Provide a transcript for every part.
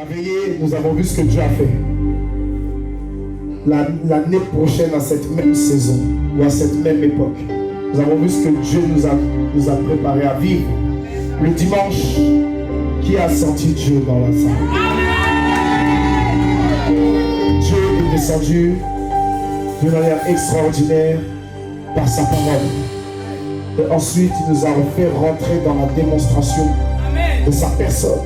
La veillée, nous avons vu ce que Dieu a fait. L'année prochaine, à cette même saison, ou à cette même époque, nous avons vu ce que Dieu nous a préparé à vivre. Le dimanche, qui a senti Dieu dans la salle? Dieu est descendu d'une manière extraordinaire par sa parole. Et ensuite, il nous a fait rentrer dans la démonstration de sa personne.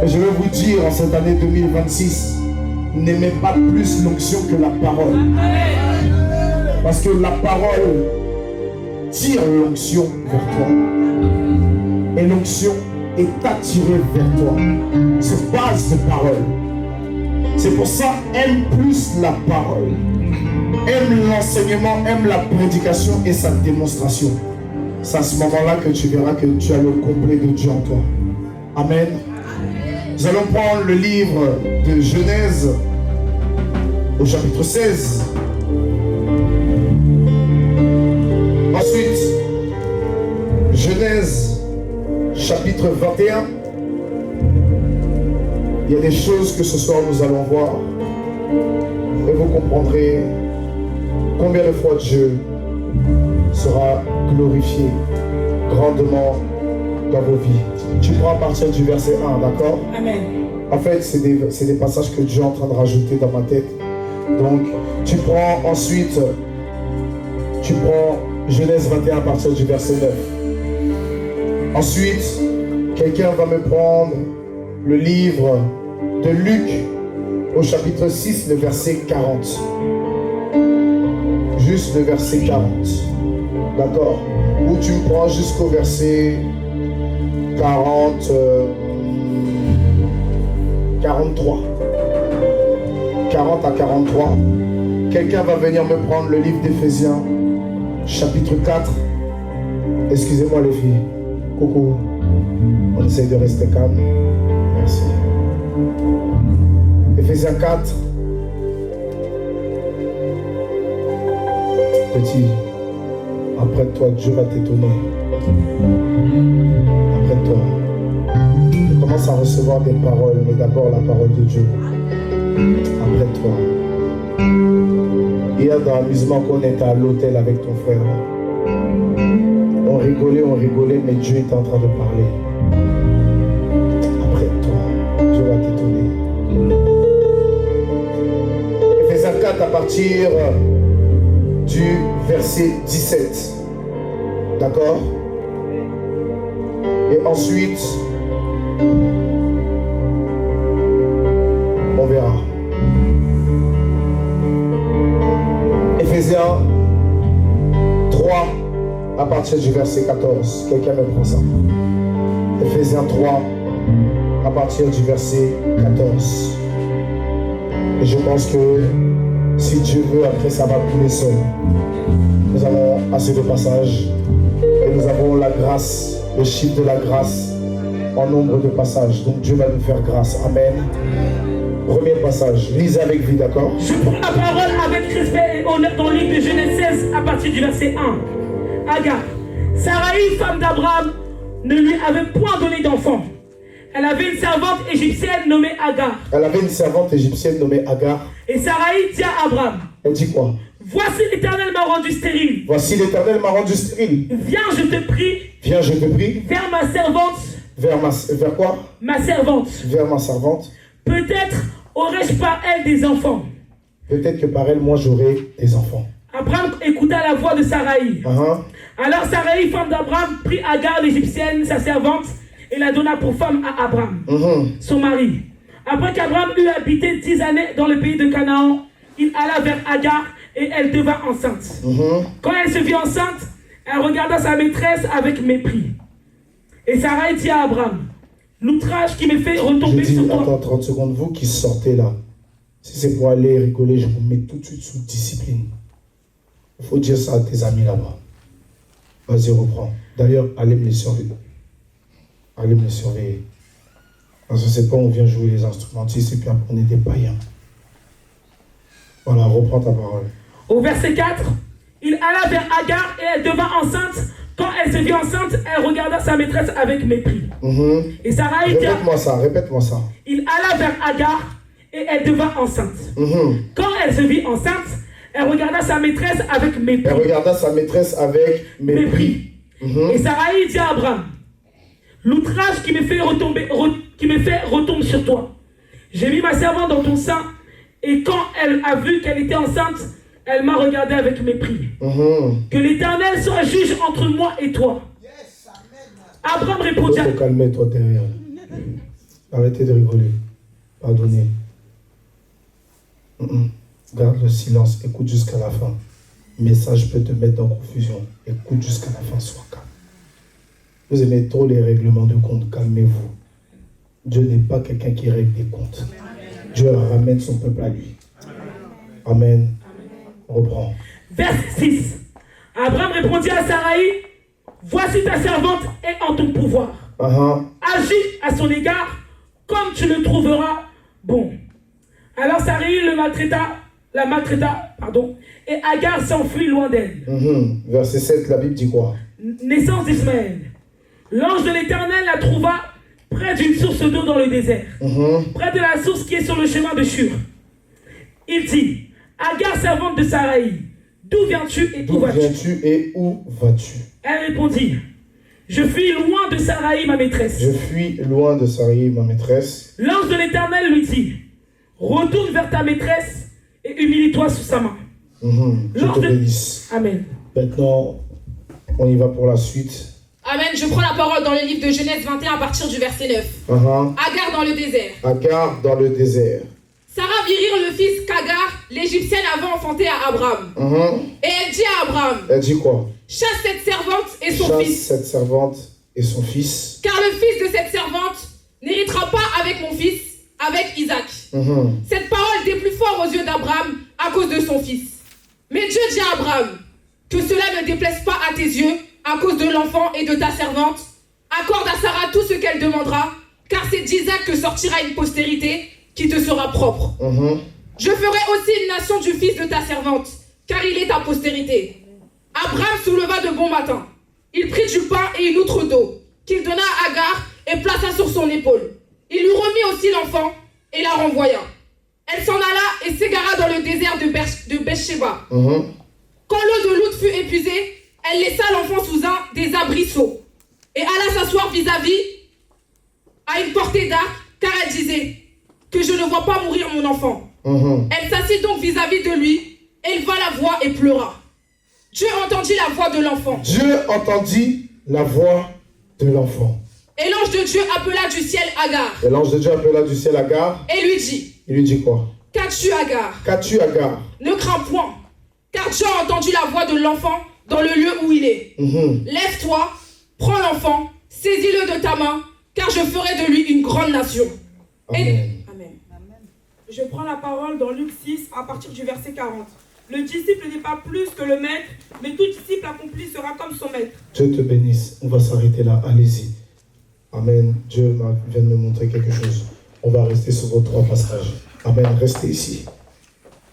Et je vais vous dire, en cette année 2026, n'aimez pas plus l'onction que la parole. Parce que la parole tire l'onction vers toi. Et l'onction est attirée vers toi. C'est base de parole. C'est pour ça, aime plus la parole. Aime l'enseignement, aime la prédication et sa démonstration. C'est à ce moment-là que tu verras que tu as le complet de Dieu en toi. Amen. Nous allons prendre le livre de Genèse au chapitre 16. Ensuite, Genèse chapitre 21. Il y a des choses que ce soir nous allons voir. Et vous comprendrez combien de fois Dieu sera glorifié grandement dans vos vies. Tu prends à partir du verset 1, d'accord? Amen. En fait, c'est des passages que Dieu est en train de rajouter dans ma tête. Donc, tu prends ensuite, tu prends Genèse 21 à partir du verset 9. Ensuite, quelqu'un va me prendre le livre de Luc au chapitre 6, le verset 40. Juste le verset 40. D'accord? Ou tu me prends jusqu'au verset 43. 40 à 43. Quelqu'un va venir me prendre le livre d'Éphésiens, chapitre 4. Excusez-moi les filles. Coucou. On essaie de rester calme. Merci. Éphésiens 4. Petit, après toi, Dieu va t'étonner. Après toi, tu commences à recevoir des paroles, mais d'abord la parole de Dieu. Après toi. Hier, dans l'amusement qu'on était à l'hôtel avec ton frère, on rigolait, mais Dieu était en train de parler. Après toi, Dieu va t'étonner. Éphésiens 4 à partir du verset 17. D'accord? Et ensuite, on verra. Éphésiens 3 à partir du verset 14. Quelqu'un me prend ça? Éphésiens 3 à partir du verset 14. Et je pense que si Dieu veut, après ça va couler seul. Nous avons assez de passages et nous avons la grâce, le chiffre de la grâce en nombre de passages. Donc Dieu va nous faire grâce. Amen. Premier passage, lisez avec vie, d'accord? Je prends la parole avec respect et honneur dans le livre de Genèse 16 à partir du verset 1. Agar, Sarai, femme d'Abraham, ne lui avait point donné d'enfant. Elle avait une servante égyptienne nommée Agar. Et Sarai dit à Abraham. Elle dit quoi? Voici l'Éternel m'a rendu stérile. Viens, je te prie. Vers ma servante. Vers quoi? Ma servante. Vers ma servante. Peut-être aurais-je par elle des enfants. Peut-être que par elle, moi, j'aurai des enfants. Abraham écouta la voix de Sarai. Alors Sarai, femme d'Abraham, prit Agar l'Égyptienne, sa servante, et la donna pour femme à Abraham, son mari. Après qu'Abraham eut habité 10 années dans le pays de Canaan, il alla vers Agar et elle devint enceinte. Quand elle se vit enceinte, elle regarda sa maîtresse avec mépris. Et Sarai dit à Abraham, l'outrage qui me fait retomber sur toi. Attends 30 secondes, vous qui sortez là, si c'est pour aller rigoler, je vous mets tout de suite sous discipline. Il faut dire ça à tes amis là-bas. Vas-y, reprends. D'ailleurs, allez me les surveiller. Parce que c'est pas on vient jouer les instrumentistes et puis après on est des païens. Voilà, reprends ta parole. Au verset 4, il alla vers Agar et elle devint enceinte. Quand elle se vit enceinte, elle regarda sa maîtresse avec mépris. Et Sarai dit... Répète-moi ça. Il alla vers Agar et elle devint enceinte. Quand elle se vit enceinte, elle regarda sa maîtresse avec mépris. Elle regarda sa maîtresse avec mépris. Et Sarai dit à Abraham, l'outrage qui me fait retombe sur toi. J'ai mis ma servante dans ton sein et quand elle a vu qu'elle était enceinte, elle m'a regardé avec mépris. Que l'Éternel soit juge entre moi et toi. Abraham répondit à... Calmez-toi derrière. Arrêtez de rigoler. Pardonnez. Garde le silence. Écoute jusqu'à la fin. Le message peut te mettre dans confusion. Écoute jusqu'à la fin. Sois calme. Vous aimez trop les règlements de compte. Calmez-vous. Dieu n'est pas quelqu'un qui règle des comptes. Dieu ramène son peuple à lui. Amen. On reprend. Verset 6. Abraham répondit à Sarai, voici ta servante est en ton pouvoir. Agis à son égard comme tu le trouveras bon. Alors Sarai la maltraita, et Agar s'enfuit loin d'elle. Verset 7, la Bible dit quoi? Naissance d'Ismaël. L'ange de l'Éternel la trouva près d'une source d'eau dans le désert, près de la source qui est sur le chemin de Shur. Il dit, Agar, servante de Sarai, d'où viens-tu et où vas-tu? Elle répondit, je fuis loin de Sarai, ma maîtresse. Je fuis loin de Sarai, ma maîtresse. L'ange de l'Éternel lui dit, retourne vers ta maîtresse et humilie-toi sous sa main. Je te bénisse. Amen. Maintenant, on y va pour la suite. Amen. Je prends la parole dans le livre de Genèse 21 à partir du verset 9. Agar dans le désert. Agar dans le désert. Sarah vit rire le fils qu'Agar, l'Égyptienne, avait enfanté à Abraham. Et elle dit à Abraham, elle dit quoi? Chasse cette servante et son fils. Chasse cette servante et son fils. Car le fils de cette servante n'héritera pas avec mon fils, avec Isaac. Cette parole était plus forte aux yeux d'Abraham à cause de son fils. Mais Dieu dit à Abraham, que cela ne déplaise pas à tes yeux à cause de l'enfant et de ta servante. Accorde à Sarah tout ce qu'elle demandera, car c'est d'Isaac que sortira une postérité qui te sera propre. Je ferai aussi une nation du fils de ta servante, car il est ta postérité. Abraham se leva de bon matin. Il prit du pain et une outre d'eau, qu'il donna à Agar et plaça sur son épaule. Il lui remit aussi l'enfant et la renvoya. Elle s'en alla et s'égara dans le désert de Beersheba. Quand l'eau de l'outre fut épuisée, elle laissa l'enfant sous un des arbrisseaux et alla s'asseoir vis-à-vis à une portée d'arc, car elle disait que je ne vois pas mourir mon enfant. Elle s'assit donc vis-à-vis de lui, éleva la voix et pleura. Dieu entendit la voix de l'enfant. Dieu entendit la voix de l'enfant. Et l'ange de Dieu appela du ciel Agar. Et l'ange de Dieu appela du ciel Agar. Et lui dit. Il lui dit quoi? Qu'as-tu, Agar? Qu'as-tu, Agar? Ne crains point, car Dieu a entendu la voix de l'enfant dans le lieu où il est. Lève-toi, prends l'enfant, saisis-le de ta main, car je ferai de lui une grande nation. Amen. Amen. Je prends la parole dans Luc 6 à partir du verset 40. Le disciple n'est pas plus que le maître, mais tout disciple accompli sera comme son maître. Dieu te bénisse. On va s'arrêter là. Allez-y. Amen. Dieu vient de me montrer quelque chose. On va rester sur vos trois passages. Amen. Restez ici.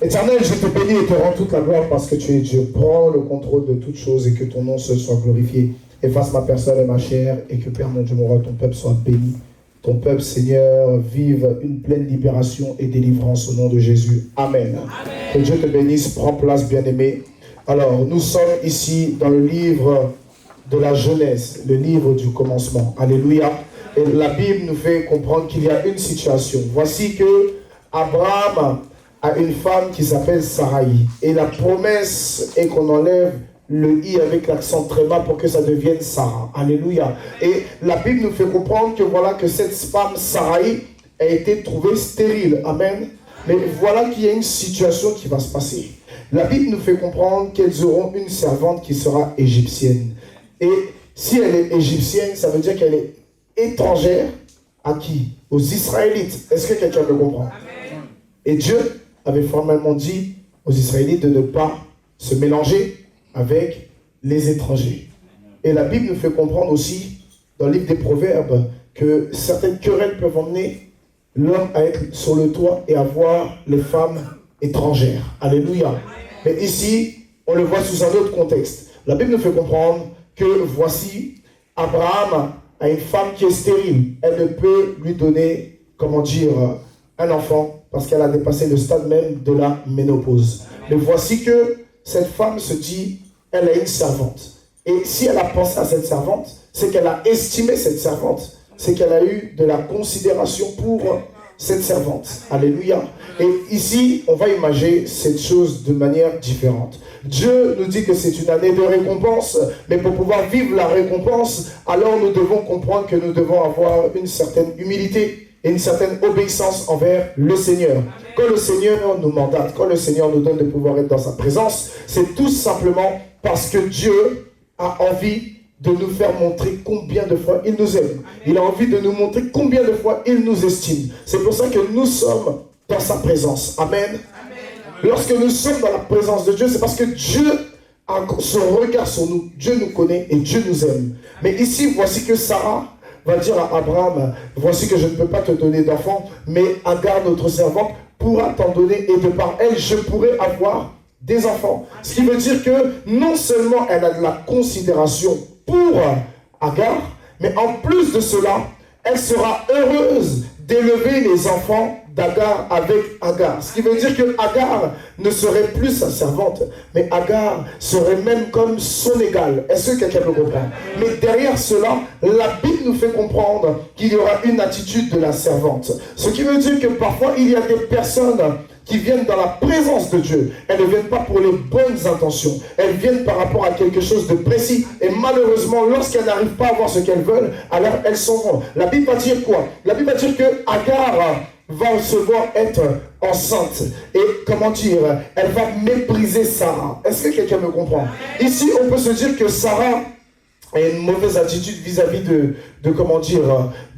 Éternel, je te bénis et te rends toute la gloire parce que tu es Dieu. Prends le contrôle de toutes choses et que ton nom seul soit glorifié. Efface ma personne et ma chair et que Père mon Dieu, mon roi, ton peuple soit béni. Ton peuple, Seigneur, vive une pleine libération et délivrance au nom de Jésus. Amen. Amen. Que Dieu te bénisse. Prends place, bien-aimé. Alors, nous sommes ici dans le livre de la Genèse, le livre du commencement. Alléluia. Et la Bible nous fait comprendre qu'il y a une situation. Voici que Abraham a une femme qui s'appelle Sarai. Et la promesse est qu'on enlève le i avec l'accent très bas pour que ça devienne Sarah. Alléluia. Et la Bible nous fait comprendre que voilà que cette femme Sarai a été trouvée stérile. Amen. Mais voilà qu'il y a une situation qui va se passer. La Bible nous fait comprendre qu'elles auront une servante qui sera égyptienne. Et si elle est égyptienne, ça veut dire qu'elle est étrangère à qui? Aux Israélites. Est-ce que quelqu'un me comprend? Amen. Et Dieu avait formellement dit aux Israélites de ne pas se mélanger avec les étrangers. Et la Bible nous fait comprendre aussi, dans le livre des Proverbes, que certaines querelles peuvent emmener l'homme à être sur le toit et à voir les femmes étrangères. Alléluia. Mais ici, on le voit sous un autre contexte. La Bible nous fait comprendre que voici, Abraham a une femme qui est stérile. Elle ne peut lui donner comment dire, un enfant parce qu'elle a dépassé le stade même de la ménopause. Mais voici que cette femme se dit, elle a une servante. Et si elle a pensé à cette servante, c'est qu'elle a estimé cette servante. C'est qu'elle a eu de la considération pour cette servante. Alléluia. Et ici, on va imaginer cette chose de manière différente. Dieu nous dit que c'est une année de récompense, mais pour pouvoir vivre la récompense, alors nous devons comprendre que nous devons avoir une certaine humilité et une certaine obéissance envers le Seigneur. Quand le Seigneur nous mandate, quand le Seigneur nous donne de pouvoir être dans sa présence, c'est tout simplement parce que Dieu a envie de nous faire montrer combien de fois il nous aime. Il a envie de nous montrer combien de fois il nous estime. C'est pour ça que nous sommes dans sa présence. Amen. Lorsque nous sommes dans la présence de Dieu, c'est parce que Dieu a son regard sur nous. Dieu nous connaît et Dieu nous aime. Mais ici, voici que Sarah va dire à Abraham, voici que je ne peux pas te donner d'enfant, mais Agar, notre servante, pourra t'en donner et de par elle, je pourrai avoir des enfants. Ce qui veut dire que non seulement elle a de la considération pour Agar, mais en plus de cela, elle sera heureuse d'élever les enfants d'Agar avec Agar. Ce qui veut dire que Agar ne serait plus sa servante, mais Agar serait même comme son égale. Est-ce que quelqu'un peut comprendre? Mais derrière cela, la Bible nous fait comprendre qu'il y aura une attitude de la servante. Ce qui veut dire que parfois, il y a des personnes qui viennent dans la présence de Dieu. Elles ne viennent pas pour les bonnes intentions. Elles viennent par rapport à quelque chose de précis. Et malheureusement, lorsqu'elles n'arrivent pas à avoir ce qu'elles veulent, alors elles s'en vont. La Bible va dire quoi? La Bible va dire que Agar va se voir être enceinte. Et comment dire? Elle va mépriser Sarah. Est-ce que quelqu'un me comprend? Ici, on peut se dire que Sarah a une mauvaise attitude vis-à-vis de comment dire,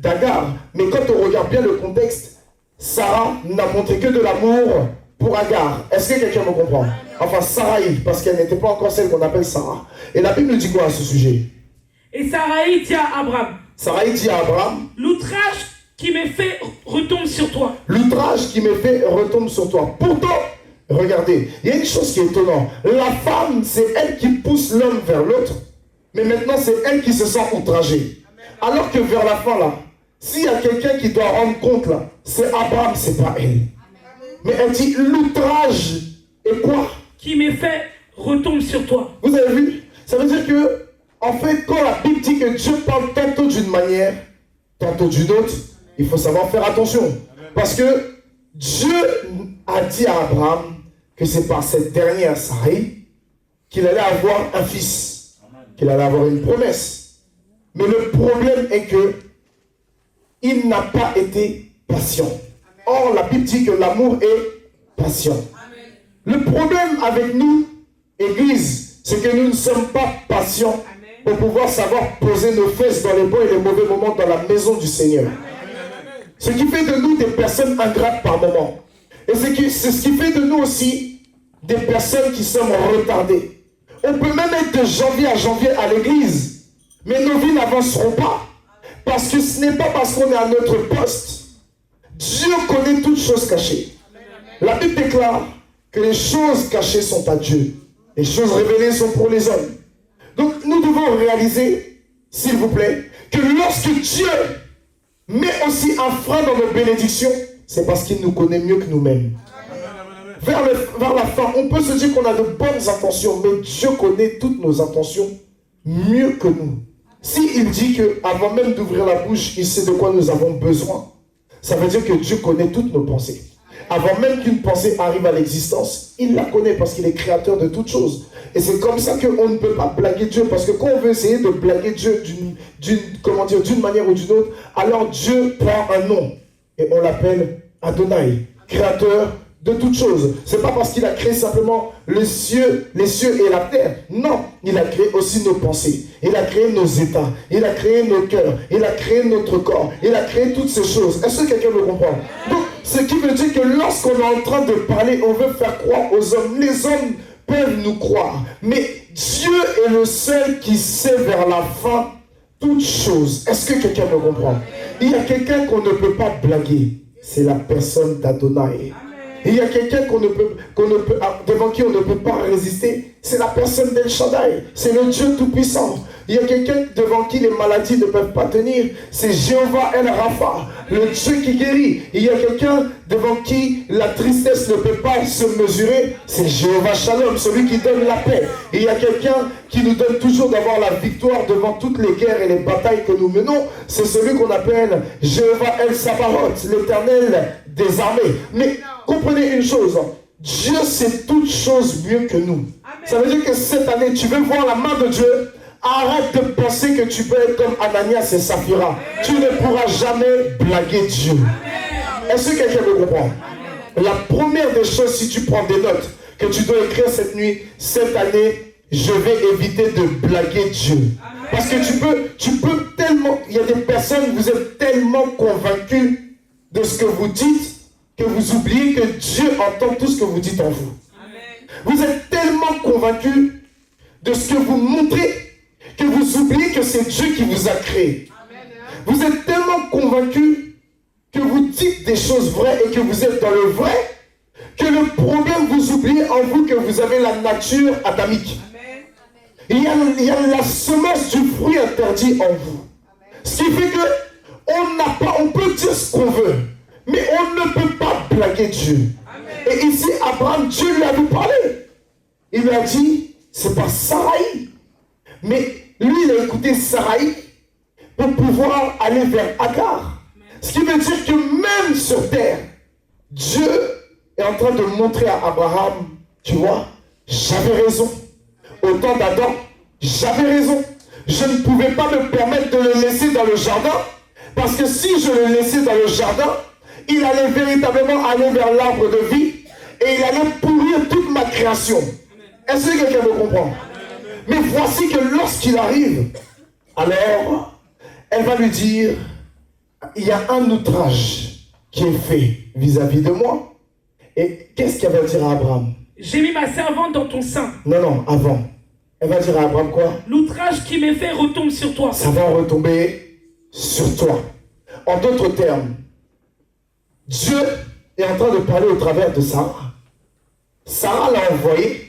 d'Agar. Mais quand on regarde bien le contexte, Sarah n'a montré que de l'amour pour Agar. Est-ce que quelqu'un me comprend? Enfin, Sarai, parce qu'elle n'était pas encore celle qu'on appelle Sarah. Et la Bible nous dit quoi à ce sujet? Et Sarai dit à Abraham. Sarai dit à Abraham, l'outrage qui m'est fait retombe sur toi. L'outrage qui m'est fait retombe sur toi. Pourtant, regardez, il y a une chose qui est étonnante. La femme, c'est elle qui pousse l'homme vers l'autre. Mais maintenant, c'est elle qui se sent outragée. Alors que vers la fin, là, s'il y a quelqu'un qui doit rendre compte, là, c'est Abraham, c'est pas elle. Mais elle dit, l'outrage est quoi? Qui m'est fait retombe sur toi. Vous avez vu? Ça veut dire que, en fait, quand la Bible dit que Dieu parle tantôt d'une manière, tantôt d'une autre, il faut savoir faire attention. Parce que Dieu a dit à Abraham que c'est par cette dernière Sarai qu'il allait avoir un fils, qu'il allait avoir une promesse. Mais le problème est que il n'a pas été patient. Or, la Bible dit que l'amour est patient. Le problème avec nous, Église, c'est que nous ne sommes pas patients pour pouvoir savoir poser nos fesses dans les bons et les mauvais moments dans la maison du Seigneur. Ce qui fait de nous des personnes ingrates par moment. Et c'est ce qui fait de nous aussi des personnes qui sommes retardées. On peut même être de janvier à janvier à l'église, mais nos vies n'avanceront pas. Parce que ce n'est pas parce qu'on est à notre poste. Dieu connaît toutes choses cachées. La Bible déclare que les choses cachées sont à Dieu. Les choses révélées sont pour les hommes. Donc nous devons réaliser, s'il vous plaît, que lorsque Dieu met aussi un frein dans nos bénédictions, c'est parce qu'il nous connaît mieux que nous-mêmes. Vers la fin, on peut se dire qu'on a de bonnes intentions, mais Dieu connaît toutes nos intentions mieux que nous. S'il dit qu'avant même d'ouvrir la bouche, il sait de quoi nous avons besoin, ça veut dire que Dieu connaît toutes nos pensées. Avant même qu'une pensée arrive à l'existence, il la connaît parce qu'il est créateur de toutes choses. Et c'est comme ça qu'on ne peut pas blaguer Dieu. Parce que quand on veut essayer de blaguer Dieu d'une manière ou d'une autre, alors Dieu prend un nom et on l'appelle Adonai, créateur de toutes choses. C'est pas parce qu'il a créé simplement les cieux et la terre. Non, il a créé aussi nos pensées. Il a créé nos états. Il a créé nos cœurs. Il a créé notre corps. Il a créé toutes ces choses. Est-ce que quelqu'un me comprend? Donc, ce qui veut dire que lorsqu'on est en train de parler, on veut faire croire aux hommes. Les hommes peuvent nous croire. Mais Dieu est le seul qui sait vers la fin toutes choses. Est-ce que quelqu'un me comprend? Il y a quelqu'un qu'on ne peut pas blaguer. C'est la personne d'Adonai. Et il y a quelqu'un devant qui on ne peut pas résister. C'est la personne d'El Shaddai. C'est le Dieu Tout-Puissant. Il y a quelqu'un devant qui les maladies ne peuvent pas tenir. C'est Jéhovah El Rapha, le Dieu qui guérit. Il y a quelqu'un devant qui la tristesse ne peut pas se mesurer. C'est Jéhovah Shalom, celui qui donne la paix. Et il y a quelqu'un qui nous donne toujours d'avoir la victoire devant toutes les guerres et les batailles que nous menons. C'est celui qu'on appelle Jéhovah El Sabaoth, l'Éternel des armées. Mais comprenez une chose, Dieu sait toutes choses mieux que nous. Amen. Ça veut dire que cette année, tu veux voir la main de Dieu. Arrête de penser que tu peux être comme Ananias et Saphira. Amen. Tu ne pourras jamais blaguer Dieu. Est-ce que quelqu'un me comprend? Amen. La première des choses, si tu prends des notes, que tu dois écrire cette nuit, cette année, je vais éviter de blaguer Dieu. Amen. Parce que tu peux tellement, il y a des personnes, vous êtes tellement convaincus de ce que vous dites, que vous oubliez que Dieu entend tout ce que vous dites en vous. Amen. Vous êtes tellement convaincus de ce que vous montrez, que vous oubliez que c'est Dieu qui vous a créé. Amen. Vous êtes tellement convaincus que vous dites des choses vraies et que vous êtes dans le vrai, que le problème, vous oubliez en vous que vous avez la nature adamique. Amen. Il y a la semence du fruit interdit en vous. Amen. Ce qui fait que on peut dire ce qu'on veut, mais on ne peut pas blaguer Dieu. Amen. Et ici, Abraham, Dieu lui avait parlé. Il lui a dit, c'est pas Sarai. Mais lui, il a écouté Sarai pour pouvoir aller vers Agar. Ce qui veut dire que même sur terre, Dieu est en train de montrer à Abraham, tu vois, j'avais raison. Au temps d'Adam, j'avais raison. Je ne pouvais pas me permettre de le laisser dans le jardin, parce que si je le laissais dans le jardin, il allait véritablement aller vers l'arbre de vie et il allait pourrir toute ma création. Est-ce que quelqu'un me comprend? Mais voici que lorsqu'il arrive, alors, elle va lui dire, il y a un outrage qui est fait vis-à-vis de moi. Et qu'est-ce qu'elle va dire à Abraham? J'ai mis ma servante dans ton sein. Non, avant. Elle va dire à Abraham quoi? L'outrage qui m'est fait retombe sur toi. Ça va retomber sur toi. En d'autres termes, Dieu est en train de parler au travers de Sarah. Sarah l'a envoyé.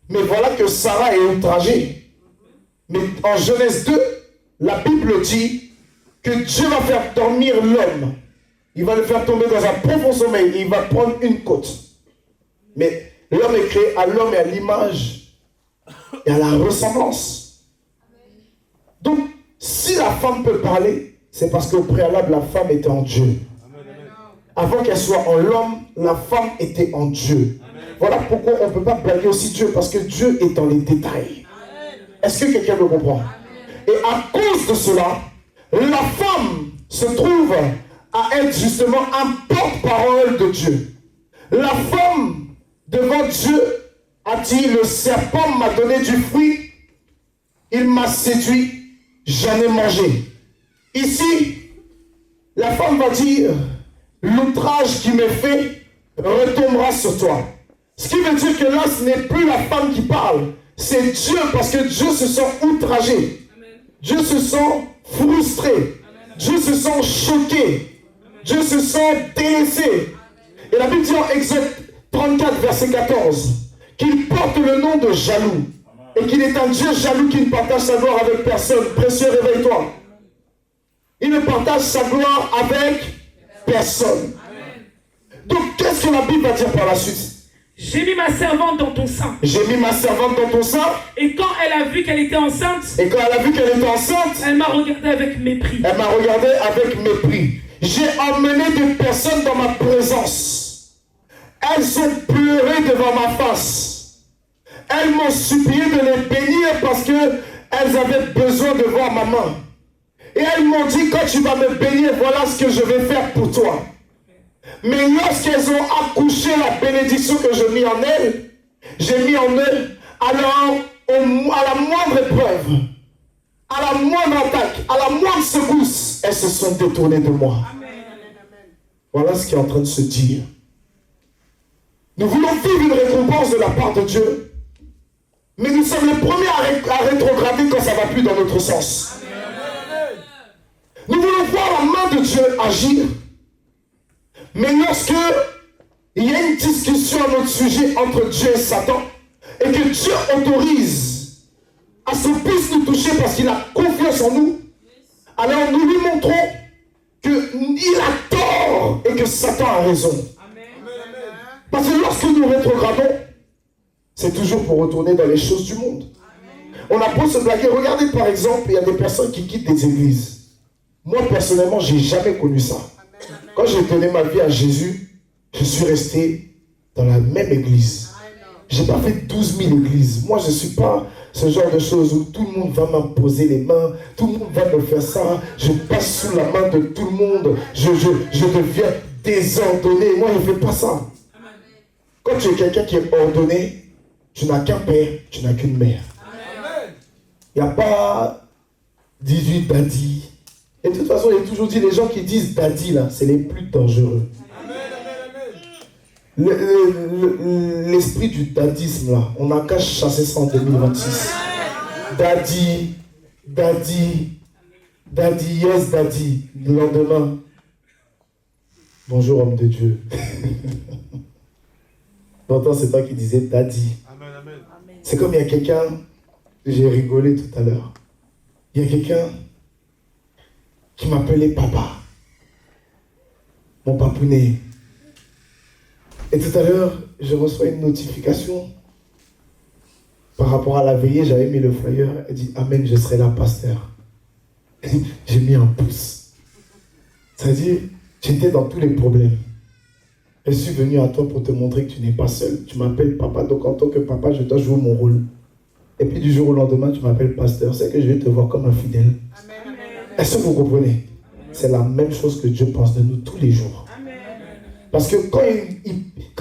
Mais voilà que Sarah est outragée. Mais en Genèse 2, la Bible dit que Dieu va faire dormir l'homme. Il va le faire tomber dans un profond sommeil. Il va prendre une côte. Mais l'homme est créé à l'homme et à l'image et à la ressemblance. Donc, si la femme peut parler, c'est parce qu'au préalable, la femme était en Dieu. Avant qu'elle soit en l'homme, la femme était en Dieu. Voilà pourquoi on ne peut pas blaguer aussi Dieu, parce que Dieu est dans les détails. Est-ce que quelqu'un me comprend? Et à cause de cela, la femme se trouve à être justement un porte-parole de Dieu. La femme, devant Dieu, a dit, le serpent m'a donné du fruit, il m'a séduit, j'en ai mangé. Ici, la femme va dire, l'outrage qui m'est fait retombera sur toi. Ce qui veut dire que là, ce n'est plus la femme qui parle, c'est Dieu, parce que Dieu se sent outragé. Amen. Dieu se sent frustré. Amen. Dieu se sent choqué. Amen. Dieu se sent délaissé. Amen. Et la Bible dit en Exode 34, verset 14, qu'il porte le nom de jaloux. Et qu'il est un Dieu jaloux qui ne partage sa gloire avec personne. Précieux, réveille-toi. Il ne partage sa gloire avec personne. Amen. Donc, qu'est-ce que la Bible va dire par la suite? J'ai mis ma servante dans ton sein. J'ai mis ma servante dans ton sein. Et quand elle a vu qu'elle était enceinte, elle m'a regardé avec mépris. Elle m'a regardé avec mépris. J'ai emmené des personnes dans ma présence. Elles ont pleuré devant ma face. Elles m'ont supplié de les bénir parce qu'elles avaient besoin de voir ma main. Et elles m'ont dit, quand tu vas me bénir, voilà ce que je vais faire pour toi. Mais lorsqu'elles ont accouché la bénédiction que j'ai mis en elles, alors à la moindre épreuve, à la moindre attaque, à la moindre secousse, elles se sont détournées de moi. Amen. Voilà ce qui est en train de se dire. Nous voulons vivre une récompense de la part de Dieu, mais nous sommes les premiers à rétrograder quand ça ne va plus dans notre sens. Amen. Nous voulons voir la main de Dieu agir. Mais lorsque il y a une discussion à notre sujet entre Dieu et Satan, et que Dieu autorise à ce qu'il puisse nous toucher parce qu'il a confiance en nous, alors nous lui montrons qu'il a tort et que Satan a raison. Parce que lorsque nous rétrogradons, c'est toujours pour retourner dans les choses du monde. On a beau se blaguer. Regardez par exemple, il y a des personnes qui quittent des églises. Moi personnellement, je n'ai jamais connu ça. Quand j'ai donné ma vie à Jésus, je suis resté dans la même église. Je n'ai pas fait 12 000 églises. Moi, je ne suis pas ce genre de choses où tout le monde va m'imposer les mains, tout le monde va me faire ça, je passe sous la main de tout le monde, je deviens désordonné. Moi, je ne fais pas ça. Quand tu es quelqu'un qui est ordonné, tu n'as qu'un père, tu n'as qu'une mère. Il n'y a pas 18 daddy. Et de toute façon, j'ai toujours dit, les gens qui disent daddy, là, c'est les plus dangereux. L'esprit du daddisme, là, on n'a qu'à chasser ça en 2026. Daddy, yes, daddy. Le lendemain, bonjour, homme de Dieu. Pourtant, c'est toi qui disais daddy. C'est comme il y a quelqu'un, j'ai rigolé tout à l'heure. Il y a quelqu'un qui m'appelait papa. Mon papounet. Et tout à l'heure, je reçois une notification par rapport à la veillée. J'avais mis le flyer. Elle dit amen, je serai là, pasteur. J'ai mis un pouce. C'est-à-dire, j'étais dans tous les problèmes. Je suis venu à toi pour te montrer que tu n'es pas seul. Tu m'appelles papa, donc en tant que papa, je dois jouer mon rôle. Et puis du jour au lendemain, tu m'appelles pasteur. C'est que je vais te voir comme un fidèle. Est-ce que vous comprenez? C'est la même chose que Dieu pense de nous tous les jours. Parce que quand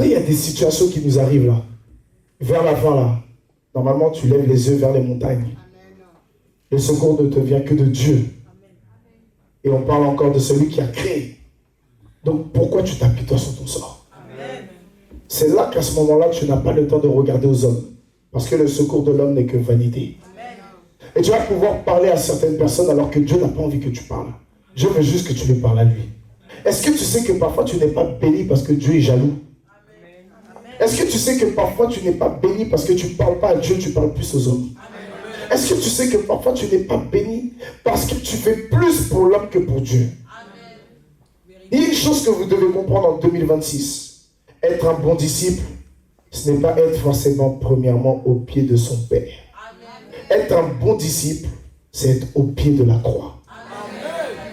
il y a des situations qui nous arrivent là, vers la fin là, normalement tu lèves les yeux vers les montagnes. Le secours ne te vient que de Dieu. Et on parle encore de celui qui a créé. Donc pourquoi tu t'appuies toi sur ton sort? C'est là qu'à ce moment-là, tu n'as pas le temps de regarder aux hommes. Parce que le secours de l'homme n'est que vanité. Et tu vas pouvoir parler à certaines personnes alors que Dieu n'a pas envie que tu parles. Dieu veut juste que tu lui parles à lui. Est-ce que tu sais que parfois tu n'es pas béni parce que Dieu est jaloux? Est-ce que tu sais que parfois tu n'es pas béni parce que tu ne parles pas à Dieu, tu parles plus aux hommes? Est-ce que tu sais que parfois tu n'es pas béni parce que tu fais plus pour l'homme que pour Dieu? Il y a une chose que vous devez comprendre en 2026. Être un bon disciple, ce n'est pas être forcément premièrement au pied de son Père. Être un bon disciple, c'est être au pied de la croix.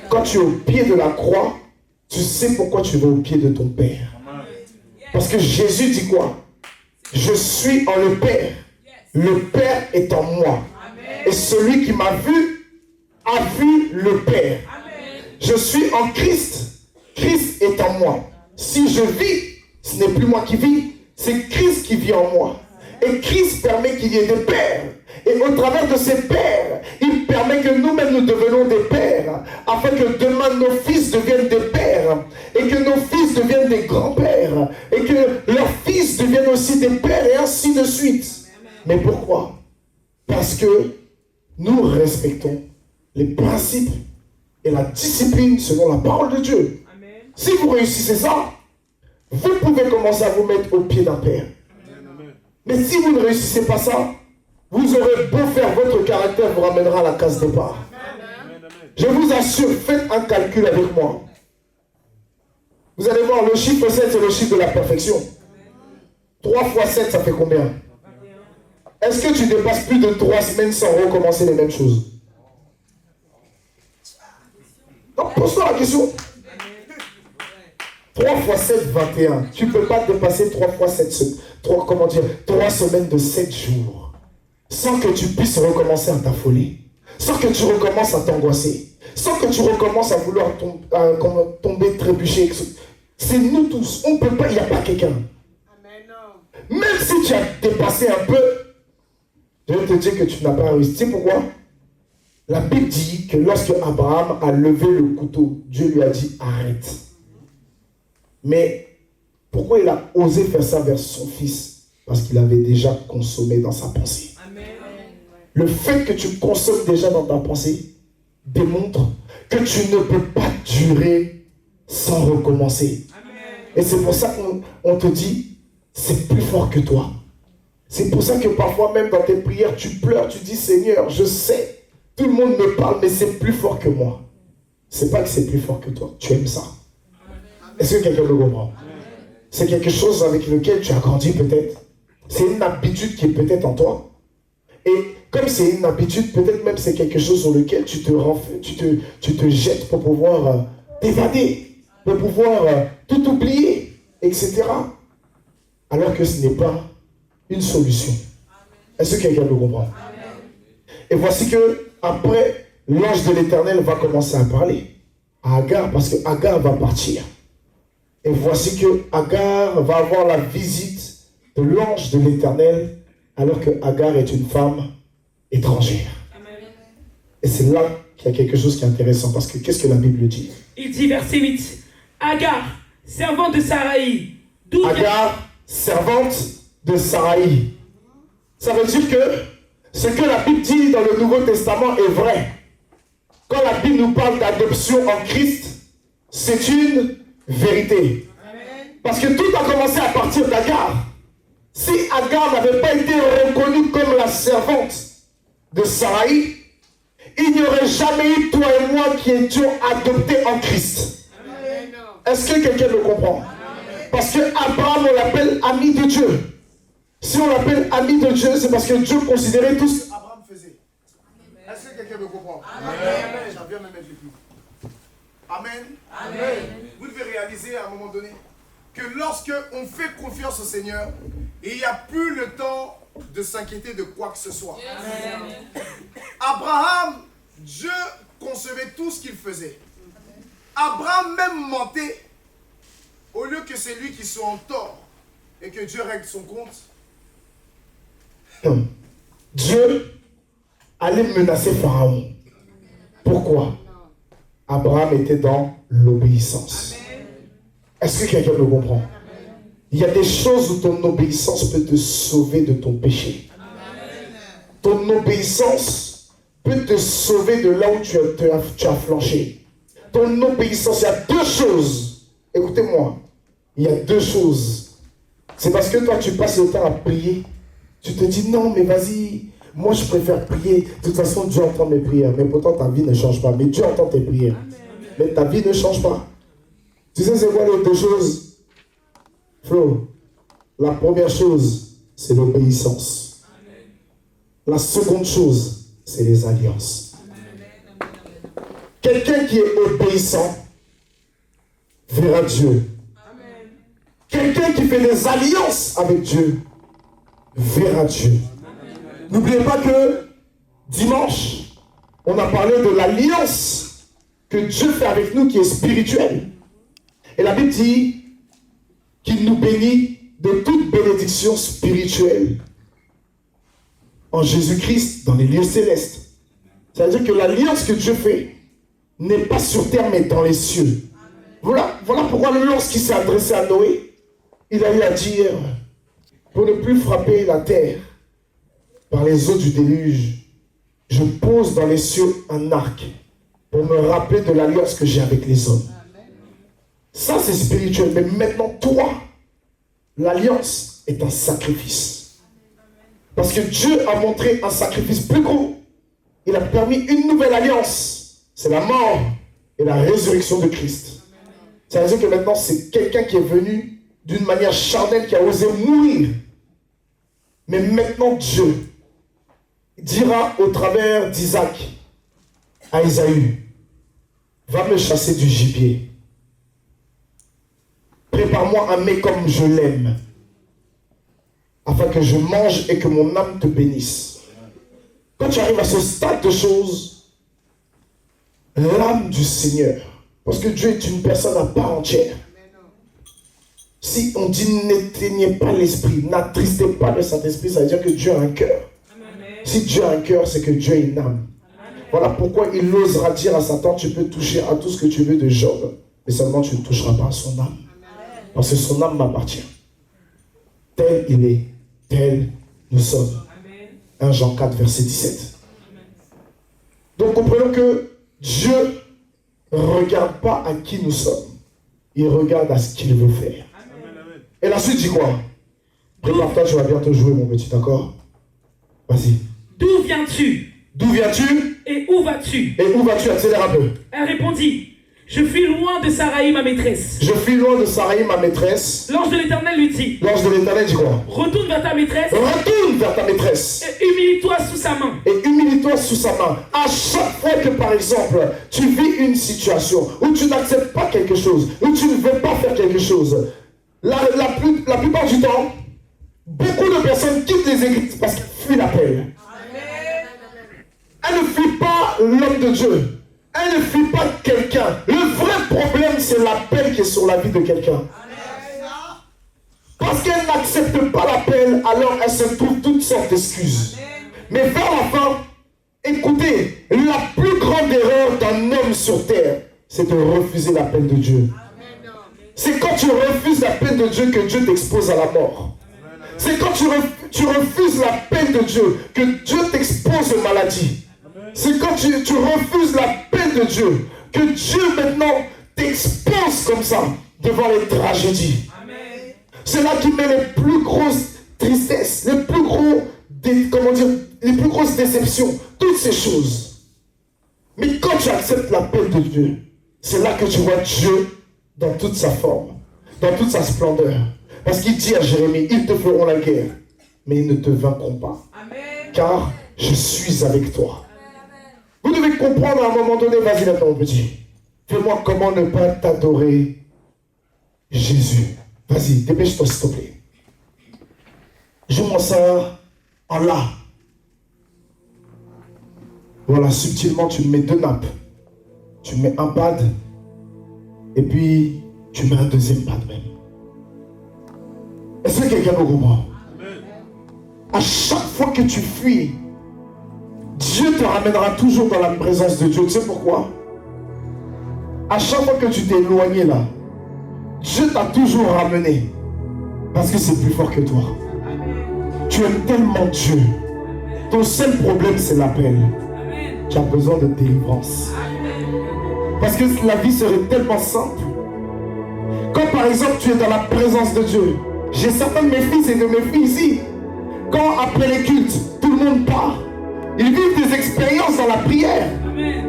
Quand tu es au pied de la croix, tu sais pourquoi tu vas au pied de ton Père. Parce que Jésus dit quoi? Je suis en le Père. Le Père est en moi. Et celui qui m'a vu a vu le Père. Je suis en Christ. Christ est en moi. Si je vis, ce n'est plus moi qui vis, c'est Christ qui vit en moi. Et Christ permet qu'il y ait des pères. Et au travers de ces pères, il permet que nous-mêmes nous devenions des pères, afin que demain nos fils deviennent des pères, et que nos fils deviennent des grands-pères, et que leurs fils deviennent aussi des pères, et ainsi de suite. Mais pourquoi? Parce que nous respectons les principes et la discipline selon la parole de Dieu. Si vous réussissez ça, vous pouvez commencer à vous mettre au pied d'un père. Mais si vous ne réussissez pas ça, vous aurez beau faire, votre caractère vous ramènera à la case départ. Je vous assure, faites un calcul avec moi. Vous allez voir, le chiffre 7, c'est le chiffre de la perfection. 3 fois 7, ça fait combien? Est-ce que tu dépasses plus de 3 semaines sans recommencer les mêmes choses? Donc, pose-toi la question. 3 fois 7, 21. Tu ne peux pas dépasser 3 fois 7, 3 semaines de 7 jours. Sans que tu puisses recommencer à t'affoler. Sans que tu recommences à t'angoisser. Sans que tu recommences à vouloir tomber, trébucher. C'est nous tous. On ne peut pas, il n'y a pas quelqu'un. Même si tu as dépassé un peu, je vais te dire que tu n'as pas réussi. Tu sais pourquoi? La Bible dit que lorsque Abraham a levé le couteau, Dieu lui a dit arrête. Mais pourquoi il a osé faire ça vers son fils? Parce qu'il avait déjà consommé dans sa pensée. Amen. Le fait que tu consommes déjà dans ta pensée démontre que tu ne peux pas durer sans recommencer. Amen. Et c'est pour ça on te dit, c'est plus fort que toi. C'est pour ça que parfois même dans tes prières, tu pleures, tu dis, Seigneur, je sais, tout le monde me parle, mais c'est plus fort que moi. C'est pas que c'est plus fort que toi, tu aimes ça. Est-ce que quelqu'un le comprend? C'est quelque chose avec lequel tu as grandi peut-être. C'est une habitude qui est peut-être en toi. Et comme c'est une habitude, peut-être même c'est quelque chose sur lequel tu te jettes pour pouvoir t'évader, pour pouvoir tout oublier, etc. Alors que ce n'est pas une solution. Est-ce que quelqu'un le comprend? Et voici que après, l'ange de l'Éternel va commencer à parler à Agar, parce que Agar va partir. Et voici que Agar va avoir la visite de l'ange de l'Éternel, alors que Agar est une femme étrangère. Amen. Et c'est là qu'il y a quelque chose qui est intéressant, parce que qu'est-ce que la Bible dit? Il dit, verset 8, Agar, servante de Saraï. Agar, servante de Saraï. Ça veut dire que ce que la Bible dit dans le Nouveau Testament est vrai. Quand la Bible nous parle d'adoption en Christ, c'est une vérité. Amen. Parce que tout a commencé à partir d'Agar. Si Agar n'avait pas été reconnue comme la servante de Saraï, il n'y aurait jamais eu toi et moi qui étions adoptés en Christ. Amen. Est-ce que quelqu'un le comprend? Amen. Parce que Abraham, on l'appelle ami de Dieu. Si on l'appelle ami de Dieu, c'est parce que Dieu considérait tout ce qu'Abraham faisait. Est-ce que quelqu'un le comprend? Amen. J'en viens me mettre les pieds. Amen. Amen. Vous devez réaliser à un moment donné que lorsque on fait confiance au Seigneur, il n'y a plus le temps de s'inquiéter de quoi que ce soit. Amen. Abraham, Dieu concevait tout ce qu'il faisait. Abraham même mentait au lieu que c'est lui qui soit en tort et que Dieu règle son compte. Dieu allait menacer Pharaon. Pourquoi? Abraham était dans l'obéissance. Est-ce que quelqu'un le comprend? Il y a des choses où ton obéissance peut te sauver de ton péché. Ton obéissance peut te sauver de là où tu as flanché. Ton obéissance, il y a deux choses. Écoutez-moi, il y a deux choses. C'est parce que toi, tu passes le temps à prier. Tu te dis, non, mais vas-y, moi, je préfère prier. De toute façon, Dieu entend mes prières. Mais pourtant, ta vie ne change pas. Mais Dieu entend tes prières. Mais ta vie ne change pas. Tu sais, c'est quoi les deux choses? Flo, la première chose, c'est l'obéissance. La seconde chose, c'est les alliances. Quelqu'un qui est obéissant verra Dieu. Quelqu'un qui fait des alliances avec Dieu verra Dieu. N'oubliez pas que dimanche, on a parlé de l'alliance que Dieu fait avec nous qui est spirituelle. Et la Bible dit qu'il nous bénit de toute bénédiction spirituelle en Jésus-Christ dans les lieux célestes. C'est-à-dire que l'alliance que Dieu fait n'est pas sur terre mais dans les cieux. Voilà pourquoi lorsqu'il s'est adressé à Noé, il a eu à dire, pour ne plus frapper la terre par les eaux du déluge, je pose dans les cieux un arc pour me rappeler de l'alliance que j'ai avec les hommes. Ça, c'est spirituel. Mais maintenant, toi, l'alliance est un sacrifice. Parce que Dieu a montré un sacrifice plus gros. Il a permis une nouvelle alliance. C'est la mort et la résurrection de Christ. Ça veut dire que maintenant, c'est quelqu'un qui est venu d'une manière charnelle, qui a osé mourir. Mais maintenant, Dieu dira au travers d'Isaac à Isaïe, va me chasser du gibier. Prépare-moi un mets comme je l'aime, afin que je mange et que mon âme te bénisse. Quand tu arrives à ce stade de choses, l'âme du Seigneur, parce que Dieu est une personne à part entière. Si on dit n'éteignez pas l'esprit, n'attristez pas le Saint-Esprit, ça veut dire que Dieu a un cœur. Si Dieu a un cœur, c'est que Dieu a une âme. Voilà pourquoi il osera dire à Satan, tu peux toucher à tout ce que tu veux de Job, mais seulement tu ne toucheras pas à son âme. Parce que son âme m'appartient. Tel il est, tel nous sommes. 1 Jean 4, verset 17. Donc comprenons que Dieu ne regarde pas à qui nous sommes. Il regarde à ce qu'il veut faire. Et la suite dit quoi? Prépare-toi, tu vas bientôt jouer, mon petit, d'accord? Vas-y. D'où viens-tu? D'où viens-tu? Et où vas-tu? Et où vas-tu? Accélère un peu. Elle répondit, je fuis loin de Saraï, ma maîtresse. Je fuis loin de Saraï, ma maîtresse. L'ange de l'Éternel lui dit, L'ange de l'Éternel dit quoi? retourne vers ta maîtresse. Retourne vers ta maîtresse. Et humilie-toi sous sa main. Et humilie-toi sous sa main. À chaque fois que, par exemple, tu vis une situation où tu n'acceptes pas quelque chose, où tu ne veux pas faire quelque chose, la plupart du temps, beaucoup de personnes quittent les églises parce qu'elles fuient l'appel. Elle ne fuit pas l'homme de Dieu. Elle ne fuit pas quelqu'un. Le vrai problème, c'est l'appel qui est sur la vie de quelqu'un. Parce qu'elle n'accepte pas l'appel, alors elle se trouve toutes sortes d'excuses. Mais vers la fin, écoutez, la plus grande erreur d'un homme sur terre, c'est de refuser l'appel de Dieu. C'est quand tu refuses l'appel de Dieu que Dieu t'expose à la mort. C'est quand tu refuses l'appel de Dieu que Dieu t'expose aux maladies. C'est quand tu refuses l'appel de Dieu que Dieu maintenant t'expose comme ça devant les tragédies. C'est là qu'il met les plus grosses tristesses, les plus grosses déceptions, toutes ces choses. Mais quand tu acceptes l'appel de Dieu, c'est là que tu vois Dieu dans toute sa forme, dans toute sa splendeur. Parce qu'il dit à Jérémie, ils te feront la guerre, mais ils ne te vaincront pas. Amen. Car je suis avec toi. Vous devez comprendre à un moment donné, vas-y maintenant mon petit, fais-moi comment ne pas t'adorer Jésus. Vas-y, dépêche-toi s'il te plaît. Joue-moi ça en là. Voilà, subtilement tu mets 2 nappes. Tu mets un pad et puis tu mets un deuxième pad même. Est-ce que quelqu'un me comprend? À chaque fois que tu fuis, Dieu te ramènera toujours dans la présence de Dieu. Tu sais pourquoi? À chaque fois que tu t'es éloigné là, Dieu t'a toujours ramené. Parce que c'est plus fort que toi. Tu aimes tellement Dieu. Ton seul problème, c'est l'appel. Tu as besoin de délivrance. Parce que la vie serait tellement simple. Quand par exemple tu es dans la présence de Dieu, j'ai certains de mes fils et de mes filles ici, quand après les cultes, tout le monde part, ils vivent des expériences dans la prière.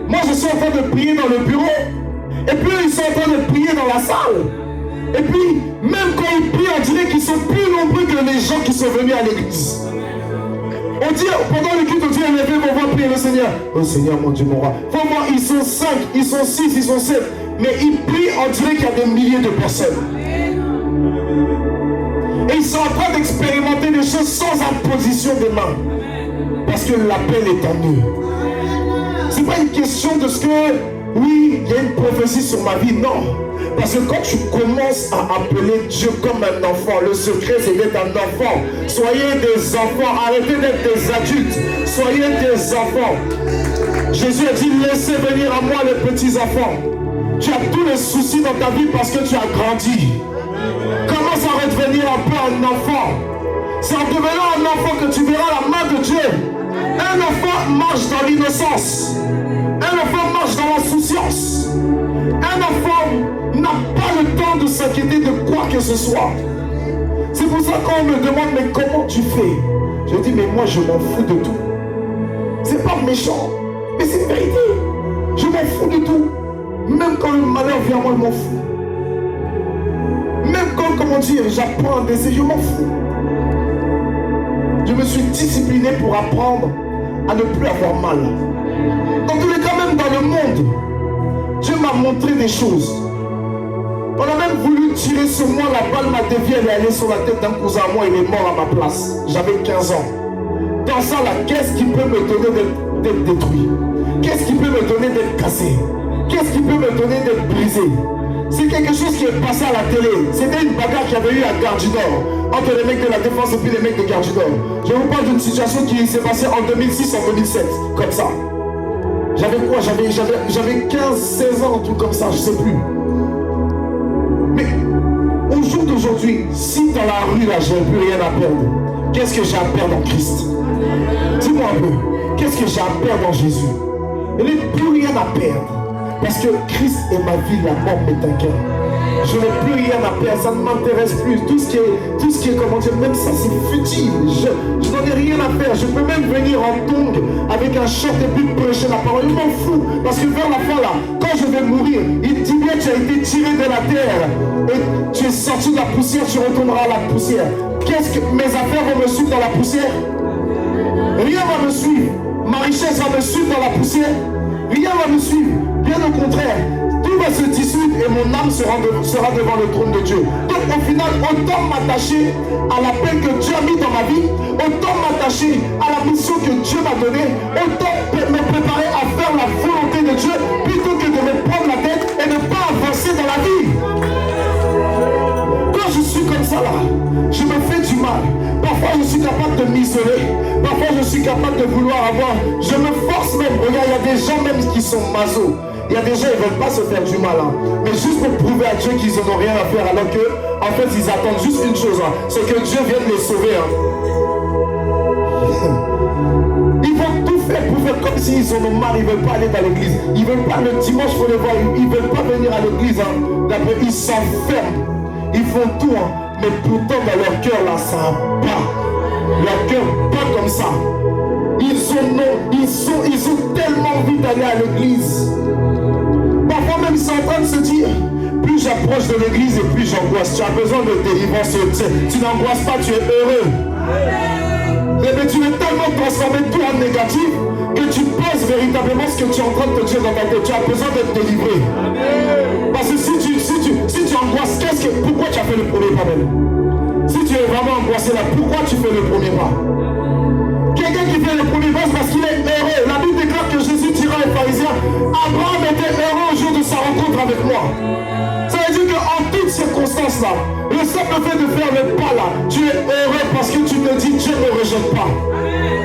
Moi je suis en train de prier dans le bureau, et puis ils sont en train de prier dans la salle. Et puis, même quand ils prient, on dirait qu'ils sont plus nombreux que les gens qui sont venus à l'église. On dit, pendant le culte, on dit, levez vos voix, priez le Seigneur. Oh Seigneur, mon Dieu, mon roi. Faut voir, ils sont 5, ils sont 6, ils sont 7. Mais ils prient, on dirait qu'il y a des milliers de personnes. Et ils sont en train d'expérimenter des choses sans imposition de main. Parce que l'appel est en eux. C'est pas une question de ce que, oui, il y a une prophétie sur ma vie, non. Parce que quand tu commences à appeler Dieu comme un enfant, le secret c'est d'être un enfant. Soyez des enfants, arrêtez d'être des adultes, soyez des enfants. Jésus a dit, laissez venir à moi les petits enfants. Tu as tous les soucis dans ta vie parce que tu as grandi. Commence à redevenir un peu un enfant. C'est en devenant un enfant que tu verras la main de Dieu. Un enfant marche dans l'innocence. Un enfant marche dans l'insouciance. Un enfant n'a pas le temps de s'inquiéter de quoi que ce soit. C'est pour ça qu'on me demande, mais comment tu fais? Je dis, mais moi je m'en fous de tout. C'est pas méchant, mais c'est une vérité. Je m'en fous de tout. Même quand le malheur vient, moi je m'en fous. Même quand, comment dire, j'apprends un décès, je m'en fous. Je me suis discipliné pour apprendre à ne plus avoir mal. Dans tous les cas, même dans le monde, Dieu m'a montré des choses. On a même voulu tirer sur moi, la balle m'a dévié, elle est allée sur la tête d'un cousin à moi, il est mort à ma place. J'avais 15 ans. Dans ça là, qu'est-ce qui peut me donner d'être détruit? Qu'est-ce qui peut me donner d'être cassé? Qu'est-ce qui peut me donner d'être brisé? C'est quelque chose qui est passé à la télé. C'était une bagarre qu'il y avait eu à Gare du Nord, entre les mecs de la Défense et puis les mecs de Gare du Nord. Je vous parle d'une situation qui s'est passée en 2006, en 2007, comme ça. J'avais quoi? J'avais 15, 16 ans, un truc comme ça, je sais plus. Mais au jour d'aujourd'hui, si dans la rue là, j'ai plus rien à perdre, qu'est-ce que j'ai à perdre en Christ? Dis-moi un peu, qu'est-ce que j'ai à perdre en Jésus? Il n'y a plus rien à perdre. Parce que Christ est ma vie, la mort m'est un gain. Je n'ai plus rien à perdre, ça ne m'intéresse plus. Tout ce qui est, comment dire, même ça c'est futile. Je n'en ai rien à faire. Je peux même venir en tongue avec un short et puis prêcher la parole. Je m'en fous. Parce que vers la fin là, quand je vais mourir, il dit bien tu as été tiré de la terre et tu es sorti de la poussière, tu retourneras à la poussière. Qu'est-ce que mes affaires vont me suivre dans la poussière? Rien va me suivre. Ma richesse va me suivre dans la poussière. Rien va me suivre. Bien au contraire. Tout va se dissoudre et mon âme sera devant le trône de Dieu. Donc au final, autant m'attacher à l'appel que Dieu a mis dans ma vie, autant m'attacher à la mission que Dieu m'a donnée, autant me préparer à faire la volonté de Dieu plutôt que de me prendre la tête et ne pas avancer dans la vie. Quand je suis comme ça là, je me fais du mal. Parfois je suis capable de m'isoler. Parfois je suis capable de vouloir avoir. Je me force même. Regarde, il y a des gens même qui sont masos. Il y a des gens qui ne veulent pas se faire du mal. Hein. Mais juste pour prouver à Dieu qu'ils n'en ont rien à faire. Alors que, en fait, ils attendent juste une chose. Hein, c'est que Dieu vienne les sauver. Hein. Ils vont tout faire pour faire comme s'ils en ont marre. Ils ne veulent pas aller dans l'église. Ils ne veulent pas le dimanche pour les voir. Ils ne veulent pas venir à l'église. Hein. D'après, ils s'enferment. Ils font tout. Hein. Mais pourtant, dans leur cœur, là, ça bat. Leur cœur bat comme ça. Ils ont tellement envie d'aller à l'église. Parfois même ils sont en train de se dire, plus j'approche de l'église et plus j'angoisse. Tu as besoin de délivrance. Tu n'angoisses pas, tu es heureux. Mais tu es tellement transformé tout en négatif que tu penses véritablement ce que tu es en train de te dire dans ta tête. Tu as besoin d'être délivré. Parce que si tu angoisses, pourquoi tu as fait le premier pas même? Si tu es vraiment angoissé là, pourquoi tu fais le premier pas? Quelqu'un qui fait le premier pas, c'est parce qu'il est heureux. La Bible déclare que Jésus dira aux pharisiens, Abraham était heureux au jour de sa rencontre avec moi. Ça veut dire qu'en toutes circonstances là, le simple fait de faire le pas là, tu es heureux parce que tu te dis Dieu ne me rejette pas.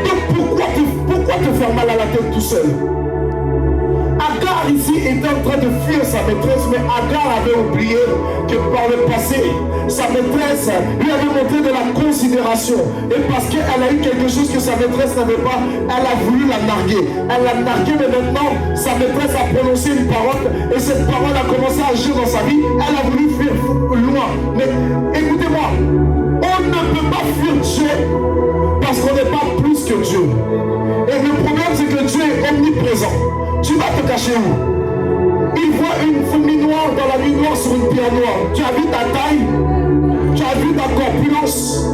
Donc pourquoi te faire mal à la tête tout seul? Agar ici était en train de fuir sa maîtresse, mais Agar avait oublié que par le passé, sa maîtresse lui avait montré de la considération. Et parce qu'elle a eu quelque chose que sa maîtresse n'avait pas, elle a voulu la narguer. Elle l'a nargué, mais maintenant, sa maîtresse a prononcé une parole et cette parole a commencé à agir dans sa vie. Elle a voulu fuir loin. Mais écoutez-moi, on ne peut pas fuir Dieu parce qu'on n'est pas plus que Dieu. Et le problème, c'est que Dieu est omniprésent. Tu vas te cacher où? Il voit une fourmi noire dans la nuit noire sur une pierre noire. Tu as vu ta taille? Tu as vu ta corpulence?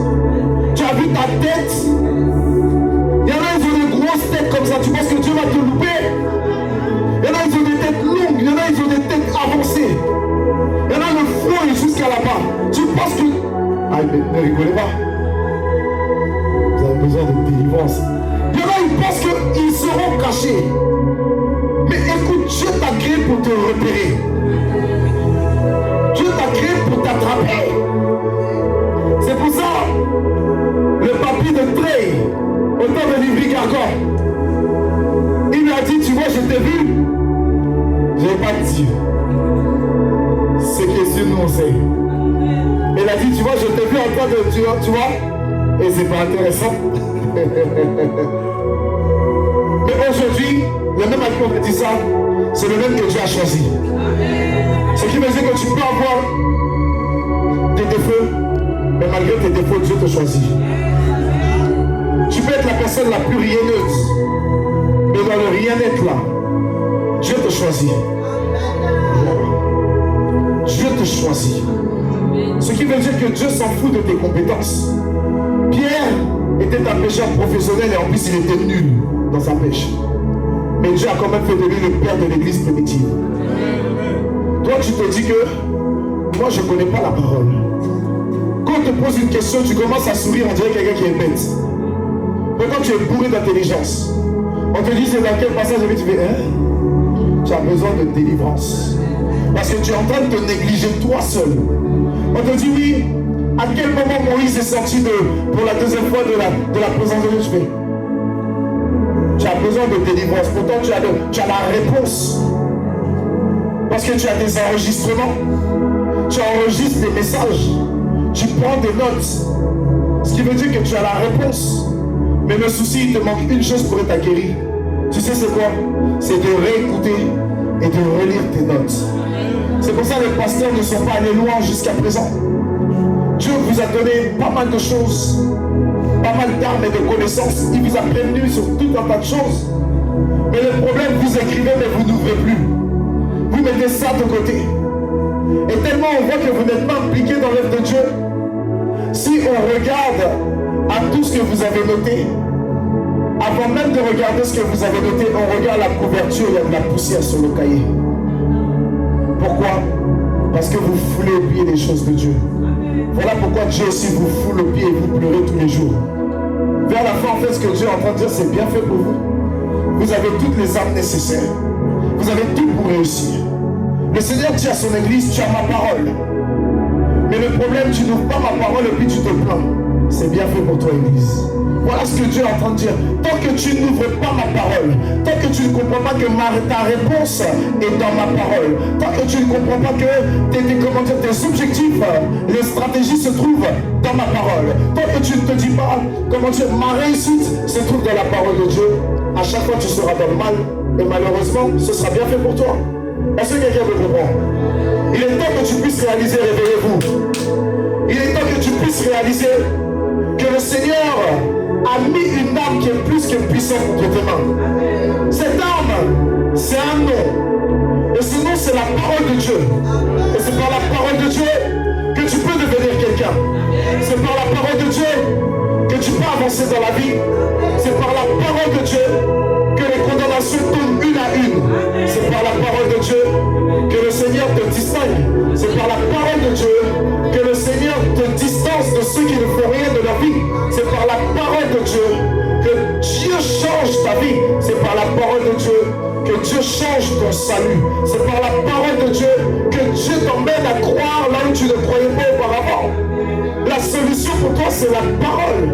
Tu as vu ta tête? Il y en a, ils ont des grosses têtes comme ça. Tu penses que Dieu va te louper? Il y en a, ils ont des têtes longues. Il y en a, ils ont des têtes avancées. Il y en a, le front est jusqu'à là-bas. Tu penses que... Ah, mais ne rigolez pas. Vous avez besoin de délivrance. Il y en a, ils pensent qu'ils seront cachés. Mais écoute, Dieu t'a créé pour te repérer. Dieu t'a créé pour t'attraper. C'est pour ça, le papy de Trey, au temps de Livry-Gargan, il lui a dit, tu vois, je t'ai vu. Je n'ai pas dit. C'est que Dieu nous sait. Il a dit, tu vois, je t'ai vu en train de... Tu vois, et c'est pas intéressant. Mais aujourd'hui, le même à qui on dit ça, c'est le même que Dieu a choisi. Ce qui veut dire que tu peux avoir des défauts, mais malgré tes défauts, Dieu te choisit. Tu peux être la personne la plus rienneuse, mais dans le rien-être là, Dieu te choisit. Dieu te choisit. Ce qui veut dire que Dieu s'en fout de tes compétences. Pierre était un pêcheur professionnel et en plus il était nul dans sa pêche. Mais Dieu a quand même fait de lui le père de l'église primitive. Toi tu te dis que moi je ne connais pas la parole. Quand on te pose une question, tu commences à sourire, on dirait quelqu'un qui est bête. Pourtant tu es bourré d'intelligence. On te dit c'est dans quel passage tu fais hein? Tu as besoin de délivrance. Parce que tu es en train de te négliger toi seul. On te dit oui, à quel moment Moïse est sorti pour la deuxième fois de la présence de Dieu? Tu fais. Tu as besoin de délivrance. Pourtant tu as la réponse. Parce que tu as des enregistrements. Tu enregistres des messages. Tu prends des notes. Ce qui veut dire que tu as la réponse. Mais le souci, il te manque une chose pour être acquéri. Tu sais c'est quoi? C'est de réécouter et de relire tes notes. C'est pour ça que les pasteurs ne sont pas allés loin jusqu'à présent. Dieu vous a donné pas mal de choses, pas mal d'armes et de connaissances. Il vous a prévenu sur tout un tas de choses. Mais le problème, vous écrivez, mais vous n'ouvrez plus. Vous mettez ça de côté. Et tellement on voit que vous n'êtes pas impliqué dans l'œuvre de Dieu. Si on regarde à tout ce que vous avez noté, avant même de regarder ce que vous avez noté, on regarde la couverture, il y a de la poussière sur le cahier. Pourquoi? Parce que vous foulez au pied les choses de Dieu. Voilà pourquoi Dieu aussi vous foule au pied et vous pleurez tous les jours. Vers la fin, en fait, ce que Dieu est en train de dire, c'est bien fait pour vous. Vous avez toutes les armes nécessaires. Vous avez tout pour réussir. Le Seigneur dit à son église, tu as ma parole. Mais le problème, tu n'ouvres pas ma parole et puis tu te plains. C'est bien fait pour toi, église. Voilà ce que Dieu est en train de dire. Tant que tu n'ouvres pas ma parole, tant que tu ne comprends pas que ta réponse est dans ma parole, tant que tu ne comprends pas que tes objectifs, les stratégies se trouvent dans ma parole, tant que tu ne te dis pas, ma réussite se trouve dans la parole de Dieu, à chaque fois tu seras dans le mal, et malheureusement, ce sera bien fait pour toi. Est-ce que quelqu'un me comprend? Il est temps que tu puisses réaliser, réveillez-vous. Il est temps que tu puisses réaliser que le Seigneur a mis une arme qui est plus que puissante contre tes mains. Cette arme, c'est un nom. Et ce nom, c'est la parole de Dieu. Et c'est par la parole de Dieu que tu peux devenir quelqu'un. C'est par la parole de Dieu que tu peux avancer dans la vie. C'est par la parole de Dieu que les condamnations tombent une à une. C'est par la parole de Dieu que le Seigneur te distingue. C'est par la parole de Dieu que le Seigneur te distance de ceux qui ne font rien de leur vie. C'est par la parole de Dieu que Dieu change ta vie. C'est par la parole de Dieu que Dieu change ton salut. C'est par la parole de Dieu que Dieu t'emmène à croire là où tu ne croyais pas auparavant. La solution pour toi, c'est la parole.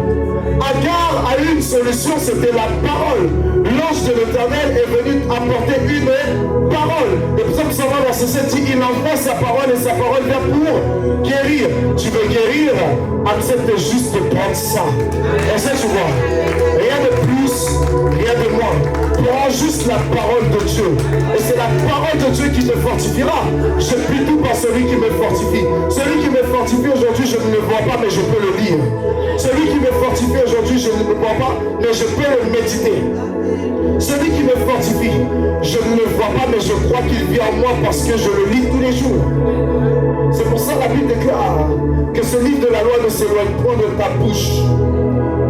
Agar a eu une solution, c'était la parole. L'ange de l'Éternel est venu apporter une parole. Le psaume 120 verset 7 dit, il envoie sa parole et sa parole vient pour guérir. Tu veux guérir? Accepte juste de prendre ça. Est-ce que tu vois? Rien de plus, rien de moins. Prends juste la parole de Dieu. Et c'est la parole de Dieu qui te fortifiera. Je puis tout par celui qui me fortifie. Celui qui me fortifie aujourd'hui, je ne le vois pas, mais je peux le lire. Celui qui me fortifie aujourd'hui, je ne le vois pas, mais je peux le méditer. Celui qui me fortifie, je ne le vois pas, mais je crois qu'il vit en moi parce que je le lis tous les jours. C'est pour ça que la Bible déclare que ce livre de la loi ne s'éloigne point de ta bouche.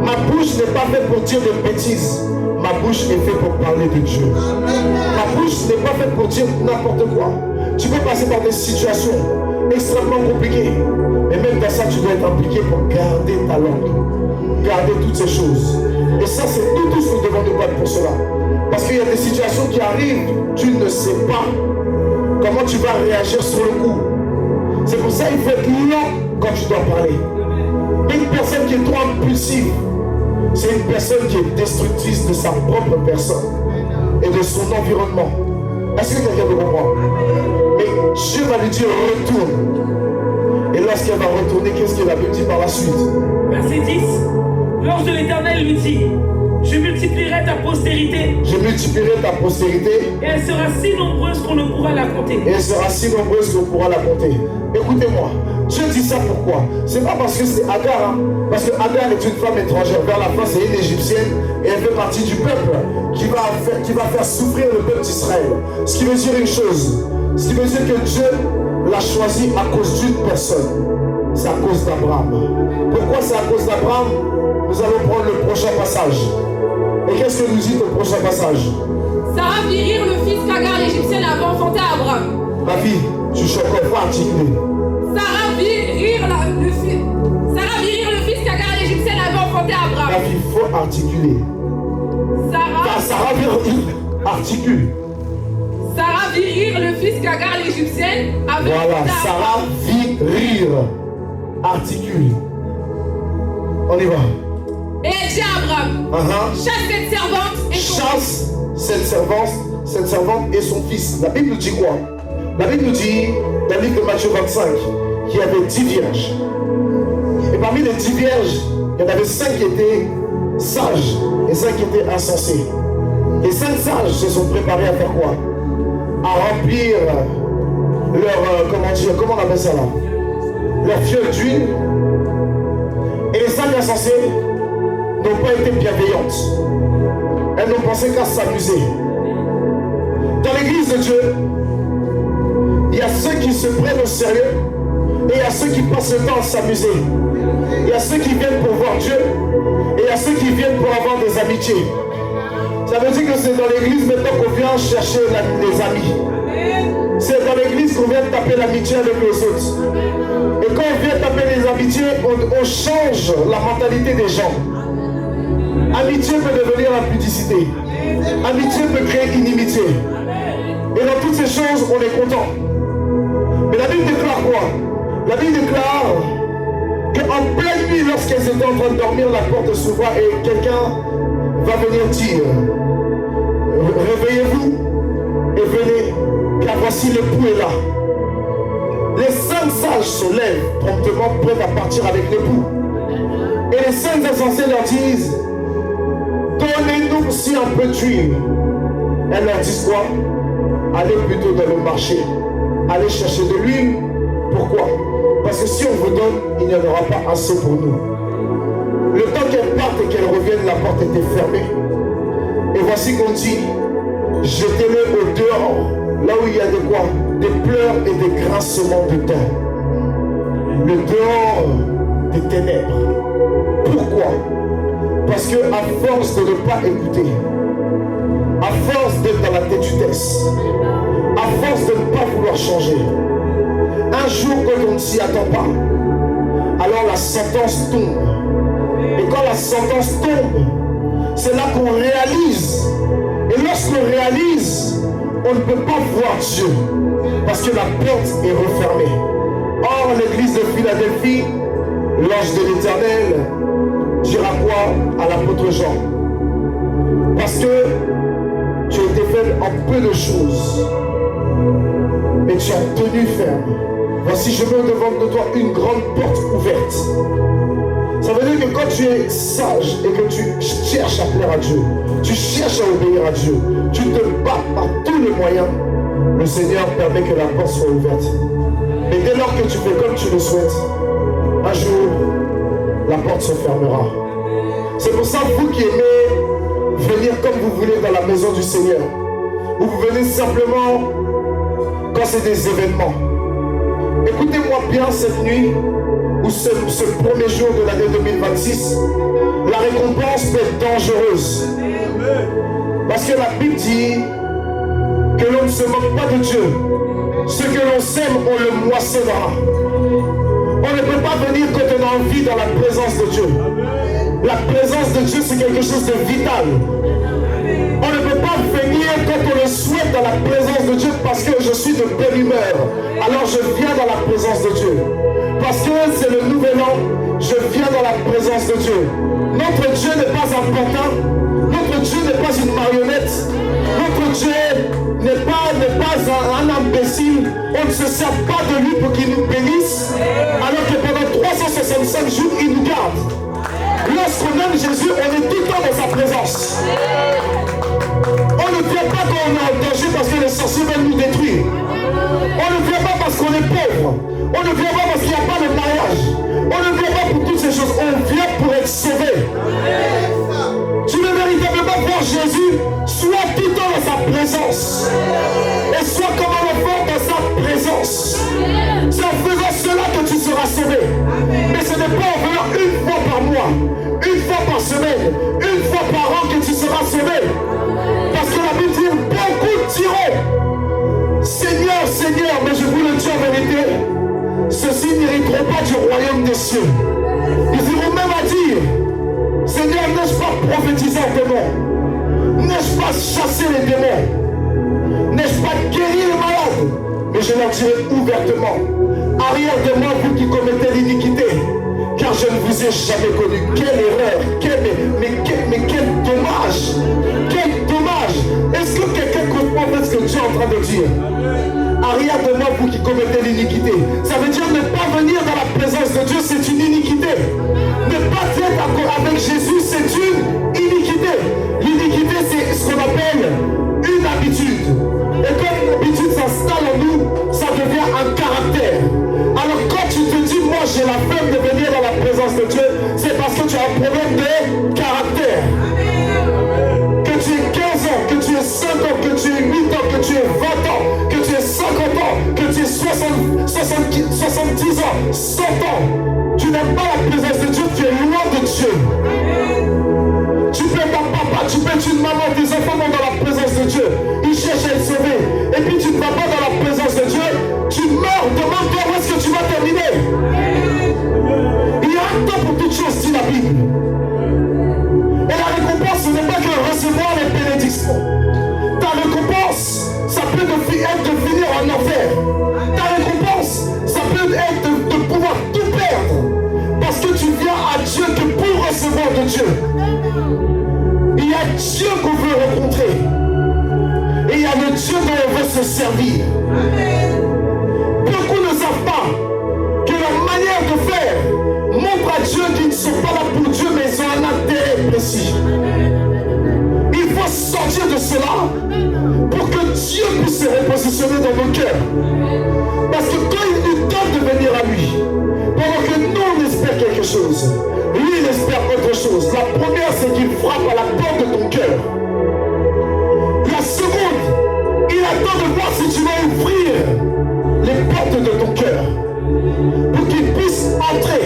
Ma bouche n'est pas faite pour dire des bêtises. Ma bouche est faite pour parler de Dieu. Ma bouche n'est pas faite pour dire n'importe quoi. Tu peux passer par des situations extrêmement compliquées. Mais même dans ça, tu dois être impliqué pour garder ta langue. Garder toutes ces choses. Et ça, c'est nous tous, nous devons nous battre pour cela. Parce qu'il y a des situations qui arrivent, tu ne sais pas comment tu vas réagir sur le coup. C'est pour ça qu'il faut être lent quand tu dois parler. Une personne qui est trop impulsive, c'est une personne qui est destructrice de sa propre personne et de son environnement. Est-ce que quelqu'un me comprend? Mais Dieu va lui dire retourne. Et lorsqu'elle va retourner, qu'est-ce que la Bible dit par la suite? Verset 10. L'ange de l'Éternel lui dit, je multiplierai ta postérité. Je multiplierai ta postérité. Et elle sera si nombreuse qu'on ne pourra la compter. Et elle sera si nombreuse qu'on pourra la compter. Écoutez-moi, Dieu dit ça pourquoi? C'est pas parce que c'est Agar, hein? Parce que Agar est une femme étrangère. Vers la fin, c'est une Égyptienne et elle fait partie du peuple qui va faire souffrir le peuple d'Israël. Ce qui veut dire une chose, ce qui veut dire que Dieu l'a choisi à cause d'une personne. C'est à cause d'Abraham. Pourquoi c'est à cause d'Abraham? Nous allons prendre le prochain passage. Et qu'est-ce que nous dit le prochain passage? Sarah vit rire le fils qu'Agar l'Égyptienne avait enfanté à Abraham. Ma fille, tu choques pas articulé. Sarah vit rire le fils qu'Agar l'Égyptienne avait enfanté à Abraham. Ma fille, il faut articuler. Sarah vit rire, articule. Sarah vit rire le fils qu'Agar l'Égyptienne avait enfanté à Abraham. Voilà, Sarah vit rire, articule. On y va. Et elle dit à Abraham, chasse cette servante et son chasse cette servante et son fils. La Bible nous dit quoi? La Bible nous dit, dans le livre de Matthieu 25, qu'il y avait 10 vierges. Et parmi les 10 vierges, il y en avait 5 qui étaient sages et 5 qui étaient insensés. Et 5 sages se sont préparés à faire quoi? À remplir comment on appelle ça là? Leur fiole d'huile. Et les âmes insensées n'ont pas été bienveillantes. Elles n'ont pensé qu'à s'amuser. Dans l'église de Dieu, il y a ceux qui se prennent au sérieux et il y a ceux qui passent le temps à s'amuser. Il y a ceux qui viennent pour voir Dieu et il y a ceux qui viennent pour avoir des amitiés. Ça veut dire que c'est dans l'église maintenant qu'on vient chercher les amis. C'est dans l'église qu'on vient taper l'amitié avec les autres. Et quand on vient taper les amitiés, on change la mentalité des gens. Amitié peut devenir impudicité. Amitié peut créer inimitié. Et dans toutes ces choses, on est content. Mais la Bible déclare quoi? La Bible déclare qu'en pleine nuit, lorsqu'elles étaient en train de dormir, la porte s'ouvre et quelqu'un va venir dire: réveillez-vous et venez, car voici l'époux est là. Les 5 sages se lèvent promptement, prêts à partir avec l'époux. Et les 5 insensés leur disent: donnez-nous aussi un peu d'huile. Elles leur disent quoi? Allez plutôt dans le marché, allez chercher de l'huile. Pourquoi? Parce que si on vous donne, il n'y en aura pas assez pour nous. Le temps qu'elles partent et qu'elles reviennent, la porte était fermée. Et voici qu'on dit: jetez-le au dehors, là où il y a de quoi? Des pleurs et des grincements de dents. Le dehors des ténèbres. Pourquoi? Parce que à force de ne pas écouter, à force d'être dans la têtudesse, à force de ne pas vouloir changer, un jour quand on ne s'y attend pas, alors la sentence tombe. Et quand la sentence tombe, c'est là qu'on réalise. Et lorsqu'on réalise, on ne peut pas voir Dieu, parce que la porte est refermée. Or, l'église de Philadelphie, l'ange de l'Éternel dira quoi à l'apôtre Jean? Parce que tu as été faible en peu de choses, mais tu as tenu ferme. Voici, je mets devant de toi une grande porte ouverte. Ça veut dire que quand tu es sage et que tu cherches à plaire à Dieu, tu cherches à obéir à Dieu, tu te bats par tous les moyens, le Seigneur permet que la porte soit ouverte. Mais dès lors que tu fais comme tu le souhaites, un jour, la porte se fermera. C'est pour ça, vous qui aimez venir comme vous voulez dans la maison du Seigneur, ou vous venez simplement quand c'est des événements, écoutez-moi bien cette nuit, ou ce premier jour de l'année 2026, la récompense peut être dangereuse. Parce que la Bible dit que l'on ne se moque pas de Dieu. Ce que l'on sème, on le moissonnera. On ne peut pas venir quand on a envie dans la présence de Dieu. La présence de Dieu, c'est quelque chose de vital. On ne peut pas venir quand on le souhaite dans la présence de Dieu parce que je suis de bonne humeur. Alors je viens dans la présence de Dieu. Parce que c'est le nouvel an, je viens dans la présence de Dieu. Notre Dieu n'est pas un pantin. Notre Dieu n'est pas une marionnette. Notre Dieu n'est pas un imbécile. On ne se sert pas de lui pour qu'il nous bénisse. Alors que pendant 365 jours, il nous garde. Lorsqu'on aime Jésus, on est tout le temps dans sa présence. On ne vient pas quand on est en danger parce que les sorciers veulent nous détruire. On ne vient pas parce qu'on est pauvre. On ne vient pas parce qu'il n'y a pas de mariage. On ne vient pas pour toutes ces choses. On vient pour être sauvé. Tu veux véritablement voir Jésus, sois tout le temps dans sa présence. Et sois comme un enfant dans sa présence. C'est en faisant cela que tu seras sauvé. Mais ce n'est pas en venant une fois par mois, une fois par semaine, une fois par an que tu seras sauvé. Parce que la Bible dit, beaucoup diront, Seigneur, Seigneur, mais je vous le dis en vérité, ceux-ci n'hériteront pas du royaume des cieux. Ils iront même à dire, Seigneur, n'ai-je pas prophétisé en démons? N'ai-je pas chassé les démons? N'ai-je pas guéri les malades? Mais je leur dirai ouvertement, arrière de moi, vous qui commettez l'iniquité, car je ne vous ai jamais connu. Quelle erreur, mais quel dommage. Quel dommage. Est-ce que quelqu'un comprend ce que Dieu est en train de dire? Arrière de moi, vous qui commettez l'iniquité. Ça veut dire ne pas venir dans la présence de Dieu, c'est une iniquité. Ne pas être avec Jésus, c'est une iniquité. L'iniquité, c'est ce qu'on appelle une habitude. Et quand une habitude s'installe en nous, ça devient présence de Dieu, c'est parce que tu as un problème de caractère. Que tu aies 15 ans, que tu aies 5 ans, que tu aies 8 ans, que tu aies 20 ans, que tu aies 50 ans, que tu aies 70 ans, 100 ans, tu n'aimes pas la présence de Dieu, tu es loin de Dieu. Tu peux être un papa, tu peux être une maman, tes enfants vont dans la présence de Dieu. Ils cherchent à être sauvés. Et puis tu ne vas pas dans la présence de Dieu, tu meurs, demande-toi où est-ce que tu vas terminer. Il y a un temps pour toutes choses, dit la Bible. Et la récompense, ce n'est pas que recevoir les bénédictions. Ta récompense, ça peut être de finir en enfer. Ta récompense, ça peut être de pouvoir tout perdre. Parce que tu viens à Dieu que pour recevoir de Dieu. Il y a Dieu qu'on veut rencontrer. Et il y a le Dieu dont on veut se servir. Beaucoup ne savent pas que la manière de faire montre à Dieu qu'ils ne sont pas là pour Dieu, mais ils ont un intérêt précis. Il faut sortir de cela pour que Dieu puisse se repositionner dans nos cœurs. Parce que quand il nous donne de venir à lui, pendant que nous on espère quelque chose, lui il espère autre chose. La première, c'est qu'il frappe à la porte de ton cœur. La seconde, il attend de voir si tu vas ouvrir les portes de ton cœur pour qu'il puisse entrer.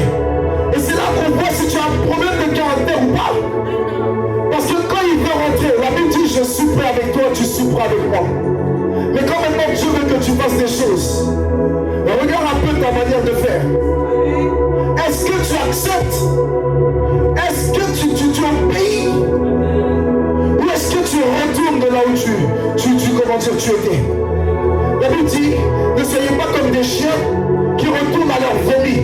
Et c'est là qu'on voit si tu as un problème de caractère ou pas. Parce que quand il veut rentrer, la Bible dit je suis prêt avec toi, tu suis prêt avec moi. Mais quand maintenant Dieu veut que tu fasses des choses, regarde un peu ta manière de faire. Est-ce que tu acceptes? Est-ce que tu obéis? Ou est-ce que tu retournes de là où tu étais? La Bible dit, ne soyez pas comme des chiens qui retournent à leur vomi.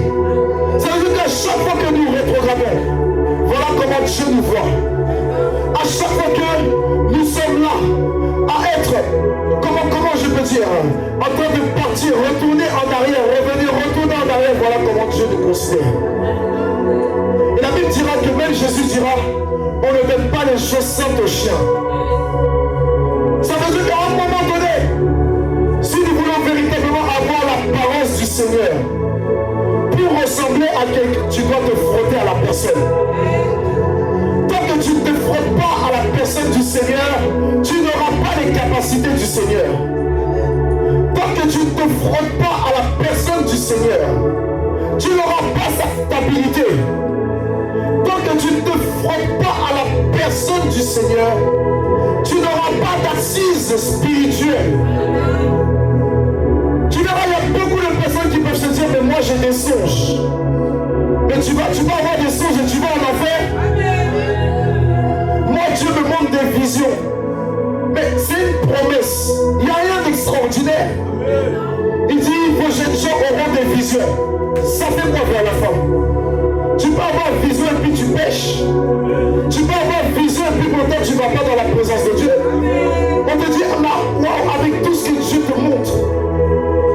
Ça veut dire qu'à chaque fois que nous rétrogradons, voilà comment Dieu nous voit. À chaque fois que nous sommes là, à être, comment je peux dire, en train de partir, retourner en arrière, revenir, retourner en arrière, voilà comment Dieu nous considère. Et la Bible dira que même Jésus dira, on ne donne pas les choses saintes aux chiens. Ça veut dire qu'à un moment donné, si nous voulons véritablement avoir l'apparence du Seigneur, pour ressembler à quelqu'un, tu dois te frotter à la personne. Tant que tu ne te frottes pas à la personne du Seigneur, tu n'auras pas les capacités du Seigneur. Tant que tu ne te frottes pas à la personne du Seigneur, tu n'auras pas sa stabilité. Tant que tu ne te frottes pas à la personne du Seigneur, tu n'auras pas d'assise spirituelle. Tu verras, il y a beaucoup de personnes qui peuvent se dire, mais moi j'ai des songes. Mais tu vas avoir des songes et tu vas en enfer. Moi Dieu me montre des visions. Mais c'est une promesse. Il n'y a rien d'extraordinaire. Il dit, vos jeunes gens auront des visions. Ça fait quoi vers la fin? Tu peux avoir vision et puis tu pêches. Tu peux avoir vision et puis pourtant tu ne vas pas dans la présence de Dieu. On te dit, ah, wow, avec tout ce que Dieu te montre.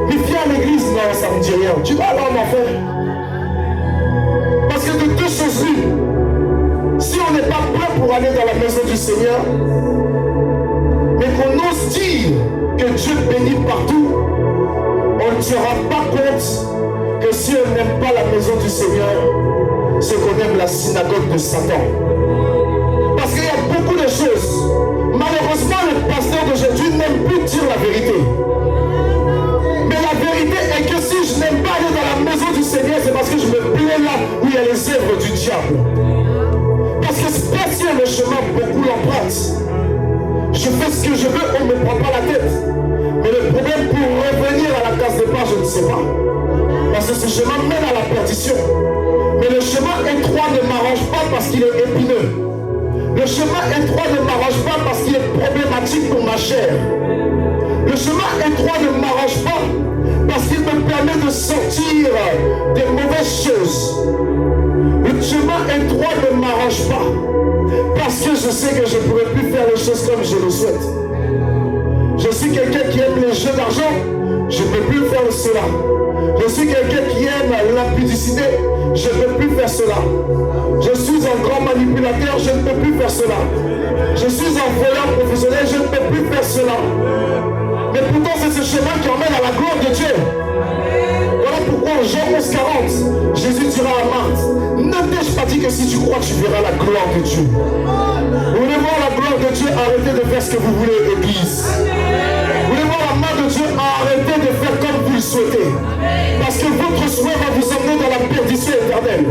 Mais viens à l'église, non, ça ne me dit rien. Tu vas aller en enfer. Parce que de deux choses l'une, si on n'est pas prêt pour aller dans la maison du Seigneur, mais qu'on ose dire que Dieu bénit partout, on ne tiendra pas compte que si on n'aime pas la maison du Seigneur, c'est qu'on aime la synagogue de Satan. Parce qu'il y a beaucoup de choses. Malheureusement, les pasteurs d'aujourd'hui n'aiment plus dire la vérité. Mais la vérité est que si je n'aime pas aller dans la maison du Seigneur, c'est parce que je me plais là où il y a les œuvres du diable. Parce que c'est pas si le chemin, beaucoup l'empruntent. Je fais ce que je veux, on ne me prend pas la tête. Mais le problème pour revenir à la case départ, je ne sais pas. Parce que ce chemin mène à la perdition. Mais le chemin étroit ne m'arrange pas parce qu'il est épineux. Le chemin étroit ne m'arrange pas parce qu'il est problématique pour ma chair. Le chemin étroit ne m'arrange pas parce qu'il me permet de sortir des mauvaises choses. Le chemin étroit ne m'arrange pas parce que je sais que je ne pourrai plus faire les choses comme je le souhaite. Je suis quelqu'un qui aime les jeux d'argent, je ne peux plus faire cela. Je suis quelqu'un qui aime l'impudicité, je ne peux plus faire cela. Je suis un grand manipulateur, je ne peux plus faire cela. Je suis un voleur professionnel, je ne peux plus faire cela. Mais pourtant c'est ce chemin qui emmène à la gloire de Dieu. Voilà pourquoi en Jean 11:40, Jésus dira à Marthe, ne crois, tu verras la gloire de Dieu. Vous voulez voir la gloire de Dieu, arrêtez de faire ce que vous voulez, Église. Vous voulez voir la main de Dieu, arrêtez de faire comme vous le souhaitez. Parce que votre souhait va vous emmener dans la perdition éternelle.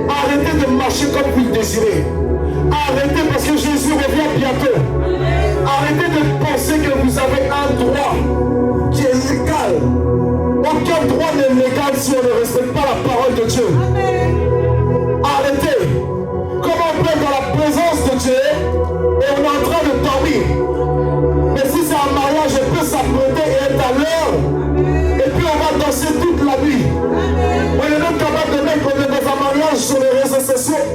Arrêtez de marcher comme vous le désirez. Arrêtez parce que Jésus revient bientôt. Arrêtez de penser que vous avez un droit qui est légal. Aucun droit n'est légal si on ne respecte pas la parole de Dieu. Arrêtez. Comment on peut être dans la présence de Dieu et on est en train de dormir? Mais si c'est un mariage, je peux s'apprêter et être à l'heure. Et puis on va danser toute la nuit. On est même capable de mettre qu'on est dans un mariage sur les réseaux sociaux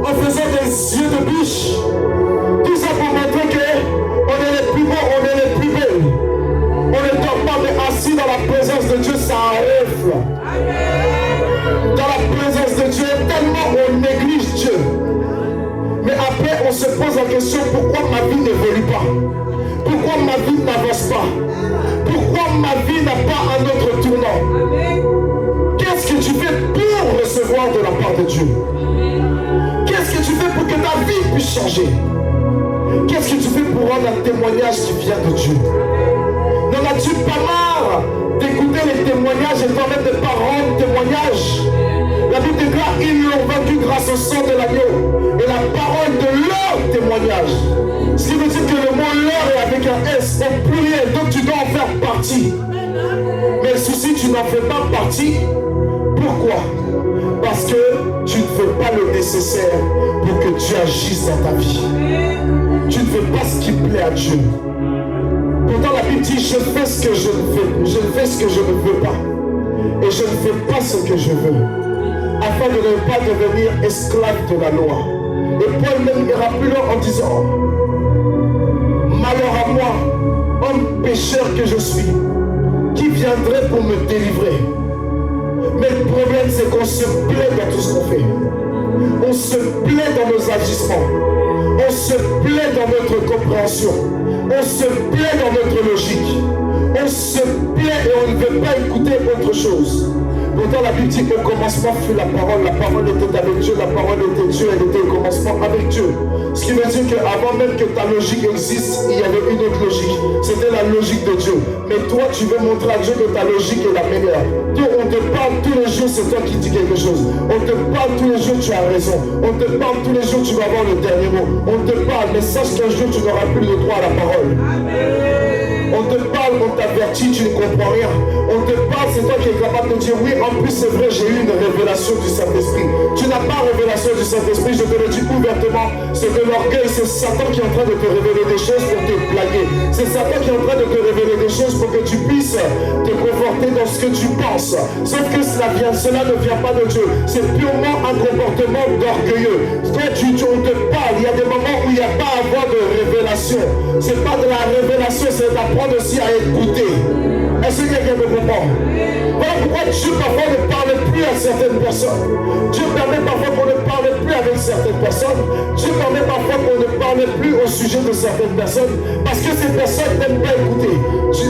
en faisant des yeux de biche. Tout ça pour montrer qu'on est les plus beaux, on est les plus belles. On ne dort pas, mais assis dans la présence de Dieu, ça ronfle. Dans la présence de Dieu, tellement on néglige Dieu. Mais après, on se pose la question, pourquoi ma vie n'évolue pas? Pourquoi ma vie n'avance pas? Pourquoi ma vie n'a pas un autre tournant? Qu'est-ce que tu fais pour recevoir de la part de Dieu? Qu'est-ce que tu fais pour que ta vie puisse changer? Qu'est-ce que tu fais pour rendre un témoignage qui vient de Dieu? N'en as-tu pas marre d'écouter les témoignages et toi-même de ne pas rendre témoignage? La Bible déclare, ils l'ont vaincu grâce au sang de l'agneau et la parole de leur témoignage. Ce qui veut dire que le mot leur est avec un S au pluriel, donc tu dois en faire partie. Mais le souci, tu n'en fais pas partie. Pourquoi? Parce que tu ne fais pas le nécessaire pour que Dieu agisse dans ta vie. Tu ne fais pas ce qui plaît à Dieu. Pourtant la Bible dit, je fais ce que je veux, je fais ce que je ne veux pas. Et je ne fais pas ce que je veux. Afin de ne pas devenir esclave de la loi. Et Paul même ira plus loin en disant, malheur à moi, homme pécheur que je suis, qui viendrait pour me délivrer? Mais le problème, c'est qu'on se plaît dans tout ce qu'on fait. On se plaît dans nos agissements. On se plaît dans notre compréhension. On se plaît dans notre logique. On se plaît et on ne veut pas écouter autre chose. Pourtant la Bible dit qu'au commencement fut la parole était avec Dieu, la parole était Dieu, elle était au commencement avec Dieu. Ce qui veut dire qu'avant même que ta logique existe, il y avait une autre logique. C'était la logique de Dieu. Mais toi, tu veux montrer à Dieu que ta logique est la meilleure. Toi, on te parle tous les jours, c'est toi qui dis quelque chose. On te parle tous les jours, tu as raison. On te parle tous les jours, tu vas avoir le dernier mot. On te parle, mais sache qu'un jour, tu n'auras plus le droit à la parole. On te parle, on t'avertit, tu ne comprends rien. On te parle, c'est toi qui es capable de dire oui, en plus c'est vrai, j'ai eu une révélation du Saint-Esprit. Tu n'as pas révélation du Saint-Esprit, je te le dis ouvertement, c'est que l'orgueil, c'est Satan qui est en train de te révéler des choses pour te blaguer. C'est Satan qui est en train de te révéler des choses pour que tu puisses te conforter dans ce que tu penses. Sauf que cela ne vient pas de Dieu. C'est purement un comportement d'orgueilleux. Quand on te parle, il y a des moments où il n'y a pas à avoir de révélation. C'est pas de la révélation, c'est d'apprendre aussi à écouter. Est-ce que quelqu'un me comprend? Voilà pourquoi Dieu parfois ne parle plus à certaines personnes. Dieu permet parfois qu'on ne parle plus avec certaines personnes. Dieu permet parfois qu'on ne parle plus au sujet de certaines personnes parce que ces personnes n'aiment pas écouter.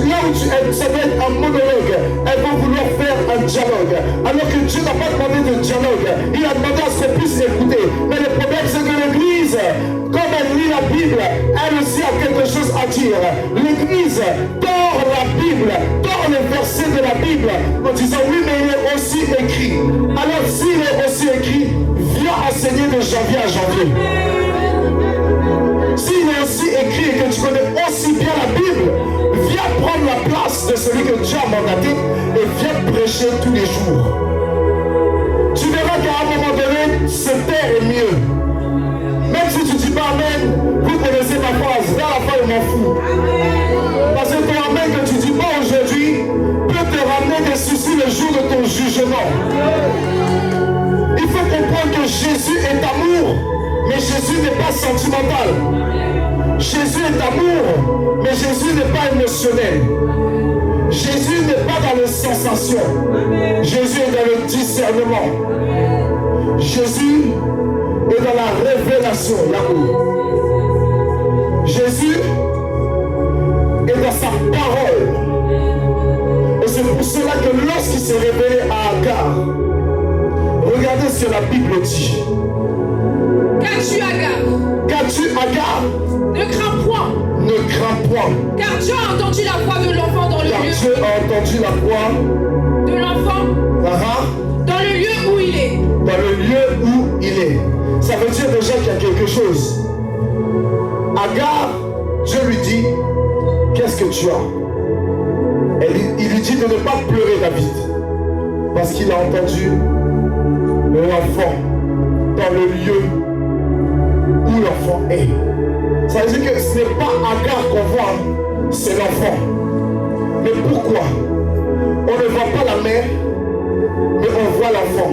Là où ça doit être un monologue, elles vont vouloir faire un dialogue. Alors que Dieu n'a pas demandé de dialogue. Il a demandé à ce qu'on puisse écouter. Mais le problème c'est que l'Église, comme elle lit la Bible, elle aussi a quelque chose à dire. L'Église tord la Bible, tord les versets de la Bible en disant oui mais il est aussi écrit. Alors s'il est aussi écrit, viens enseigner de janvier à janvier. S'il est aussi écrit et que tu connais aussi bien la Bible, viens prendre la place de celui que Dieu a mandaté et viens prêcher tous les jours. Tu verras qu'à un moment donné, se taire est mieux. Même si tu dis pas amen, vous connaissez ma phrase, vers la fin je m'en fous. Parce que ton amen que tu dis pas aujourd'hui peut te ramener des soucis le jour de ton jugement. Il faut comprendre que Jésus est amour, mais Jésus n'est pas sentimental. Jésus est amour, mais Jésus n'est pas émotionnel. Jésus n'est pas dans les sensations. Jésus est dans le discernement. Jésus est dans la révélation, l'amour. Jésus est dans sa parole. Et c'est pour cela que lorsqu'il s'est révélé à Agar, Regardez ce que la Bible dit. Qu'as-tu, Agar? Qu'as-tu, Agar? Ne crains point. Ne crains point. Car Dieu a entendu la voix de l'enfant dans le Car lieu. Dieu a entendu la voix De l'enfant dans le lieu où il est. Dans le lieu où il est. Ça veut dire déjà qu'il y a quelque chose. Agar, Dieu lui dit, qu'est-ce que tu as? Il lui dit de ne pas pleurer David. Parce qu'il a entendu l'enfant dans le lieu où l'enfant est. Ça veut dire que ce n'est pas Agar qu'on voit, c'est l'enfant. Mais pourquoi? On ne voit pas la mère, mais on voit l'enfant.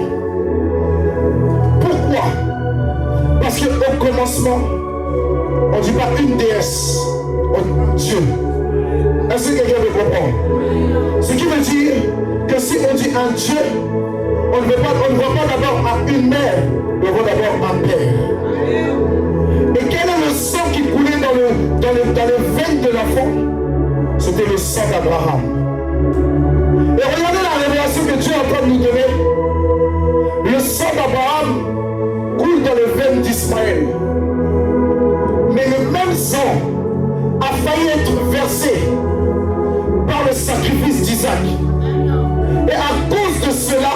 Pourquoi? Parce qu'au commencement, on ne dit pas une déesse, Dieu. Est-ce que quelqu'un me comprend? Ce qui veut dire que si on dit un Dieu, on ne voit pas d'abord à une mère, on voit d'abord un père. Et quel est le sang qui coulait dans les veines de l'enfant? C'était le sang d'Abraham. Et regardez la révélation que Dieu est en train de nous donner. Le sang d'Abraham coule dans les veines d'Ismaël. Mais le même sang a failli être versé par le sacrifice d'Isaac. Et à cause de cela,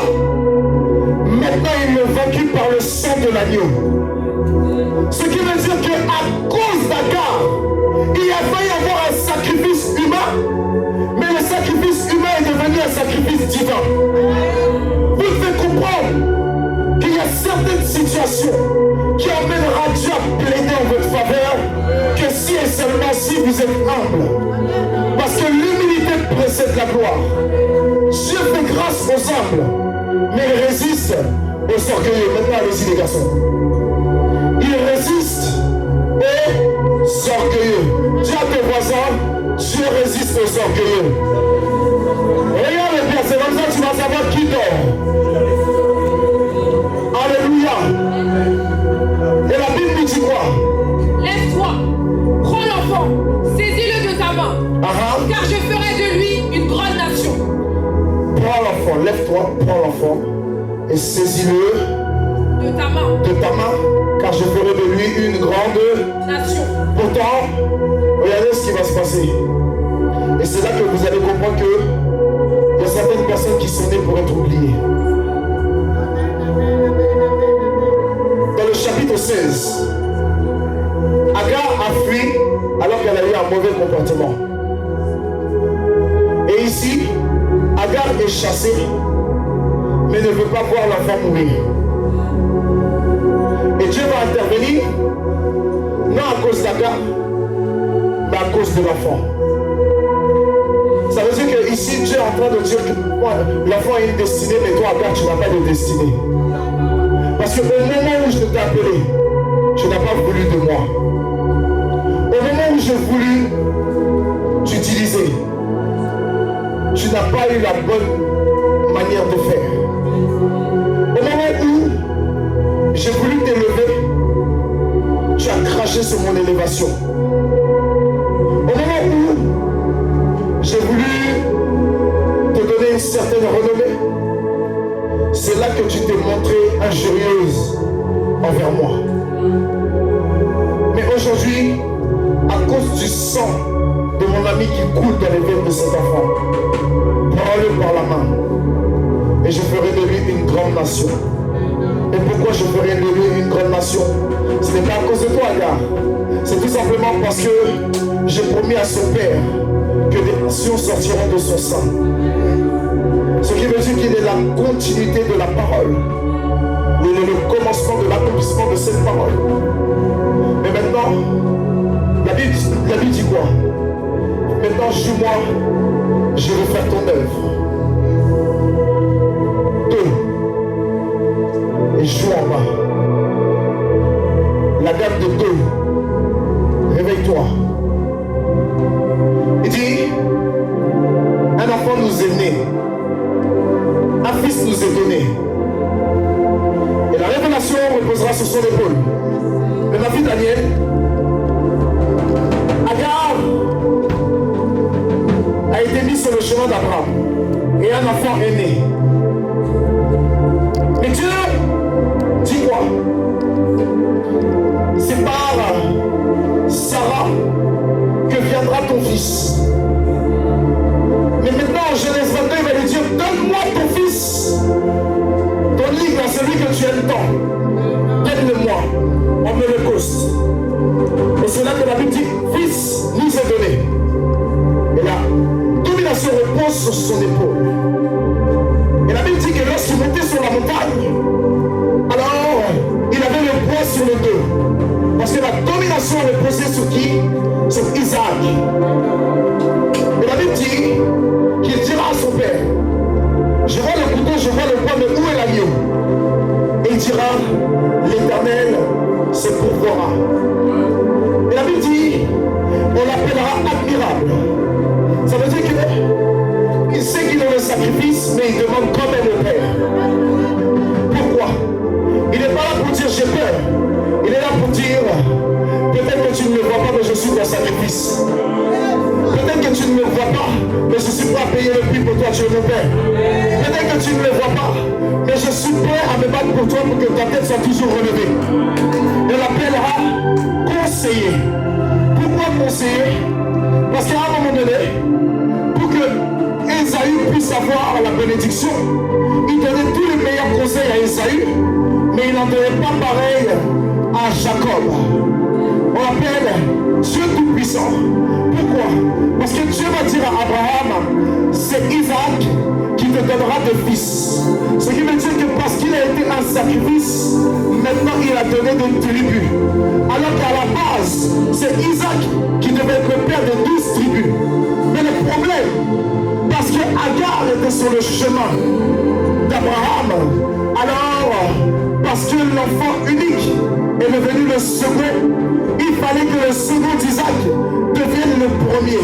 maintenant il est vaincu par le sang de l'agneau. Ce qui veut dire qu'à cause d'Agar, il a failli avoir un sacrifice humain, mais le sacrifice humain est devenu un sacrifice divin. Vous devez comprendre qu'il y a certaines situations qui emmènera Dieu à plaider en votre faveur, que si et seulement si vous êtes humble. Parce que l'humilité précède la gloire. Dieu fait grâce aux humbles, mais il résiste aux orgueilleux. Maintenant, allez-y les garçons. Il résiste aux orgueilleux. Dis à tes voisins, Dieu résiste aux orgueilleux. Regarde bien, c'est comme ça que tu vas savoir qui dort. Alléluia. Et la Bible dit quoi? Lève-toi, prends l'enfant, saisis-le de ta main, car je ferai de lui une grande nation. Prends l'enfant, lève-toi, prends l'enfant et saisis-le de ta main, car je ferai de lui une grande nation. Pourtant, regardez ce qui va se passer. Et c'est là que vous allez comprendre que il y a certaines personnes qui sont nées pour être oubliées. Dans le chapitre 16, Agar a fui alors qu'elle a eu un mauvais comportement. Et ici, Agar est chassée, mais ne veut pas voir l'enfant mourir. Et Dieu va intervenir, non à cause d'Agar, mais à cause de l'enfant. Ça veut dire que ici, Dieu est en train de dire que l'enfant a une destinée, mais toi, Agar, tu n'as pas de destinée. Parce qu'au moment où je t'ai appelé, tu n'as pas voulu de moi. Au moment où j'ai voulu t'utiliser, tu n'as pas eu la bonne manière de faire. Au moment où j'ai voulu t'élever, tu as craché sur mon élévation. Au moment où j'ai voulu te donner une certaine renommée, c'est là que tu t'es montrée injurieuse envers moi. Mais aujourd'hui, à cause du sang de mon ami qui coule dans les veines de cet enfant, prends-le par la main et je ferai de lui une grande nation. Et pourquoi je ferai de lui une grande nation? Ce n'est pas à cause de toi, Agar. C'est tout simplement parce que j'ai promis à son père que des nations sortiront de son sein. Ce qui veut dire qu'il est la continuité de la parole. Il est le commencement de l'accomplissement de cette parole. Mais maintenant, la Bible dit quoi? Maintenant, joue-moi, je vais faire ton œuvre. 2. Et joue en bas. La dame de 2. Réveille-toi. Il dit, un enfant nous est né. Un fils nous est donné. Et la révélation reposera sur son épaule. Mais ma fille Daniel, Agar a été mis sur le chemin d'Abraham. Et un enfant est né. Mais Dieu donne-le-moi en holocauste. Et c'est là que la Bible dit, fils nous est donné. Et la domination repose sur son épaule. Et la Bible dit que lorsqu'il montait sur la montagne, alors il avait le poids sur le dos. Parce que la domination reposait sur qui? Sur Isaac. Et la Bible dit qu'il dira à son père, je vois le couteau, je vois le poids, mais où est l'agneau? Et il dira, l'Éternel se pourvoira. Et la Bible dit, on l'appellera admirable. Ça veut dire qu'il sait qu'il a le sacrifice, mais il demande quand même au Père. Pourquoi? Il n'est pas là pour dire j'ai peur. Il est là pour dire, peut-être que tu ne me vois pas, mais je suis ton sacrifice. Peut-être que tu ne me vois pas, mais je suis prêt à payer le prix pour toi, tu es mon Père. Peut-être que tu ne me vois pas, mais je suis prêt à me battre pour toi pour que ta tête soit toujours relevée. On l'appellera conseiller. Pourquoi conseiller? Parce qu'à un moment donné, pour que Ésaü puisse avoir la bénédiction, il donnait tous les meilleurs conseils à Ésaü, mais il n'en donnait pas pareil à Jacob. On l'appelle Dieu Tout-Puissant. Pourquoi? Parce que Dieu va dire à Abraham, c'est Isaac qui te donnera des fils. Ce qui veut dire que parce qu'il a été un sacrifice, maintenant il a donné des tribus. Alors qu'à la base, c'est Isaac qui devait être le père de 12 tribus. Mais le problème, parce que Agar était sur le chemin d'Abraham, alors parce que l'enfant unique est devenu le second, il fallait que le second d'Isaac devienne le premier.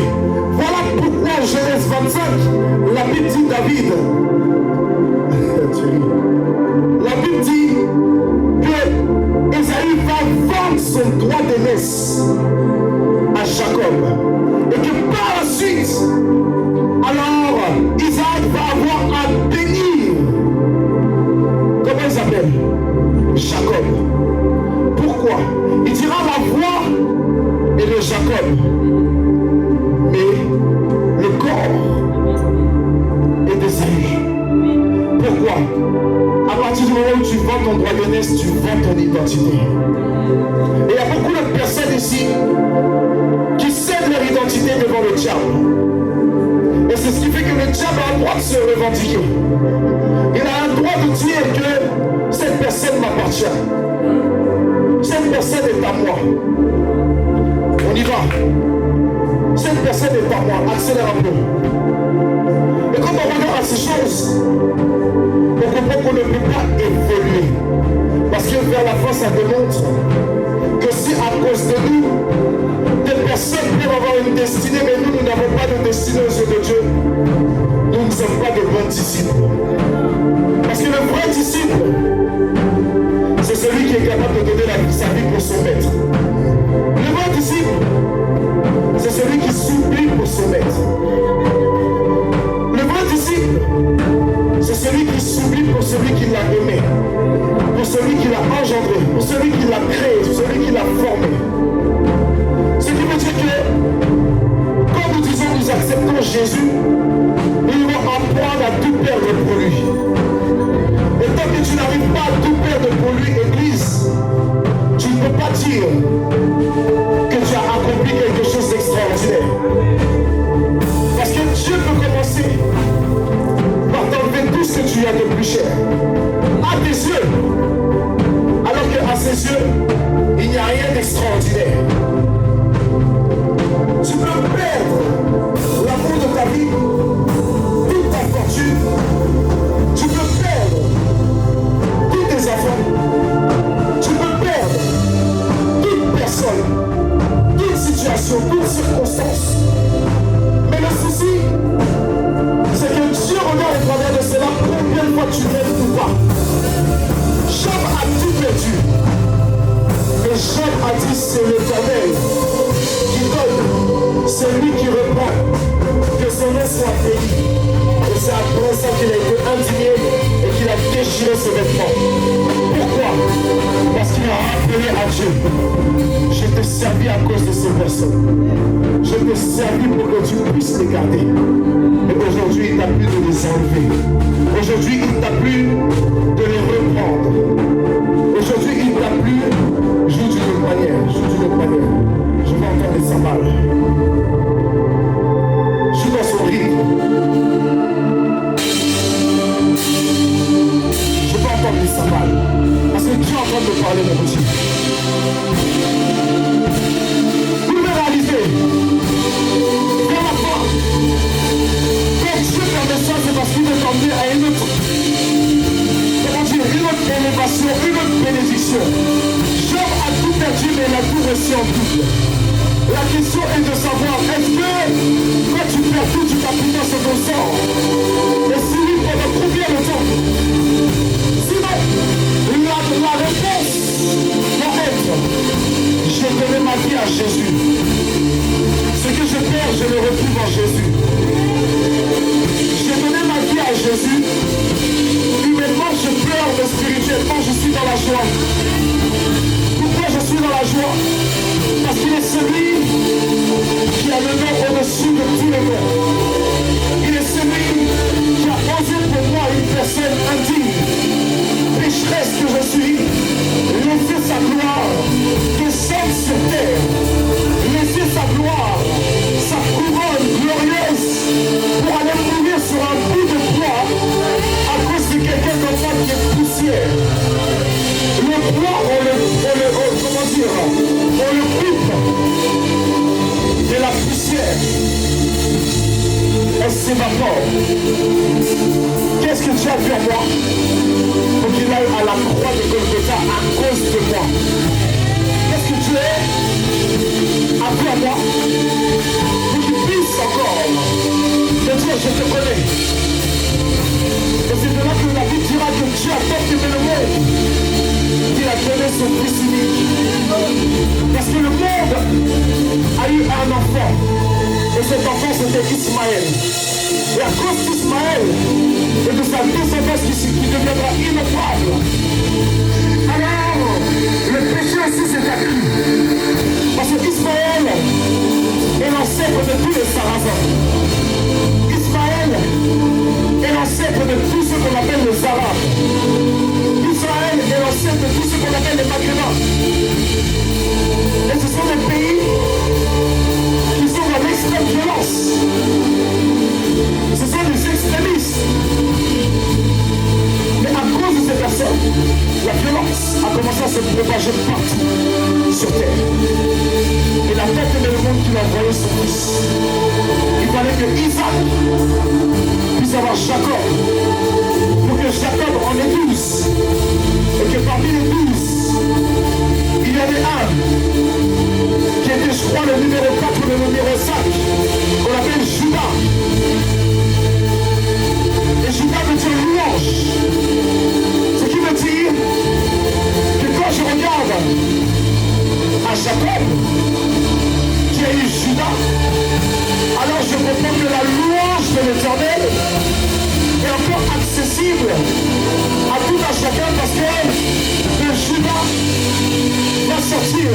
Voilà pourquoi Genèse 25, la Bible dit David. La Bible dit que Ésaü va vendre son droit d'aînesse à Jacob. Et que par la suite, alors Isaac va avoir à bénir. Comment il s'appelle? Jacob. Pourquoi? Il dira la voix et le Jacob. Mais le corps est d'Ésaü. Pourquoi? À partir du moment où tu vends ton droit d'aînesse, tu vends ton identité. Et il y a beaucoup de personnes ici qui cèdent leur identité devant le diable. Et c'est ce qui fait que le diable a le droit de se revendiquer. Il a le droit de dire que cette personne m'appartient. Cette personne est à moi. On y va. Cette personne est à moi. Accélère un peu. Et quand on regarde à ces choses, on comprend qu'on ne peut pas évoluer. Parce que vers la fin, ça démontre que si à cause de nous, des personnes peuvent avoir une destinée, mais nous n'avons pas de destinée aux yeux de Dieu, nous ne sommes pas de bons disciples. Parce que le vrai disciple, c'est celui qui est capable de donner sa vie pour son maître. Le vrai disciple, c'est celui qui s'oublie pour son maître. Le vrai disciple, c'est celui qui s'oublie pour celui qui l'a aimé, pour celui qui l'a engendré, pour celui qui l'a créé, pour celui qui l'a formé. Ce qui veut dire que quand nous disons nous acceptons Jésus, nous devons apprendre à tout perdre pour lui. Et tant que tu n'arrives pas à tout perdre pour lui, Église, tu ne peux pas dire que tu as accompli quelque chose d'extraordinaire. Parce que Dieu peut commencer par t'enlever tout ce que tu as de plus cher à tes yeux, alors qu'à ses yeux, il n'y a rien d'extraordinaire. Tu peux perdre l'amour de ta vie, toute ta fortune, tu peux perdre tous tes enfants, tu peux perdre toute personne, toute situation, toute circonstance. Mais le souci, c'est que Dieu regarde au travers de cela combien de fois tu m'aimes ou pas. Job a tout perdu. Mais Job a dit c'est l'Éternel qui donne, c'est lui qui reprend, que son nom soit béni. Et c'est après ça qu'il a été indigné et qu'il a déchiré ses vêtements. Pourquoi? Parce qu'il a rappelé à Dieu, je t'ai servi à cause de ces personnes. Je t'ai servi pour que tu puisses les garder. Et aujourd'hui, il t'a plu de les enlever. Aujourd'hui, il t'a plu de les reprendre. train de me parler, mon petit. Vous devez réaliser, vers la fin, quand Dieu permet ça, c'est parce qu'il veut t'emmener à une autre, comment dire, une autre élévation, une autre bénédiction. Job a tout perdu, mais il a tout reçu en double. La question est de savoir, est-ce que quand tu perds tout, tu t'appuies sur ton sort? Et si oui, pendant combien de temps? Sinon, la réponse doit être, j'ai donné ma vie à Jésus. Ce que je perds, je le retrouve en Jésus. J'ai donné ma vie à Jésus. Humainement, je pleure, mais spirituellement, je suis dans la joie. Pourquoi je suis dans la joie? Parce qu'il est celui qui a le nom au-dessus de tous les noms. Il est celui qui a osé pour moi une personne indigne, pécheresse que je suis, laisser sa gloire, descendre sur terre, laisser sa gloire, sa couronne glorieuse, pour aller mourir sur un bout de bois à cause de quelqu'un comme moi qui est poussière. Le bois, on le coupe de la poussière. Elle s'évapore. Qu'est-ce que tu as fait à moi pour qu'il aille à la croix de Golgotha à cause de moi? Qu'est-ce que tu es à fait à moi pour qu'il puisse encore te dire je te connais? Et c'est de là que la Bible dira que Dieu a tant aimé le monde qu'il a donné son fils unique. Parce que le monde a eu un enfant. Et cet enfant c'était Ismaël. Et à cause d'Ismaël et de sa descendance qui deviendra innombrable, alors le péché aussi s'est accru. Parce que Ismaël est l'ancêtre de tous les Sarrasins. Ismaël est l'ancêtre de tous ceux qu'on appelle les Arabes. Israël est l'ancêtre de tous ceux qu'on appelle les Maghrébins. Et ce sont des pays qui sont dans l'extrême violence. Ce sont des extrémistes. Mais à cause de ces personnes, la violence a commencé à se propager partout sur terre. Et la tête de le monde qui l'a envoyé son fils. Il fallait que Isaac puisse avoir Jacob. Pour que Jacob en ait 12. Et que parmi les 12, il y avait un qui était, je crois, le numéro 4 ou le numéro 5, qu'on appelle Judas. Et Judas veut dire louange. Ce qui veut dire que quand je regarde à Jacob, qui a eu Judas, alors je comprends que la louange de l'Éternel est encore accessible à tout un chacun parce que de Judas va sortir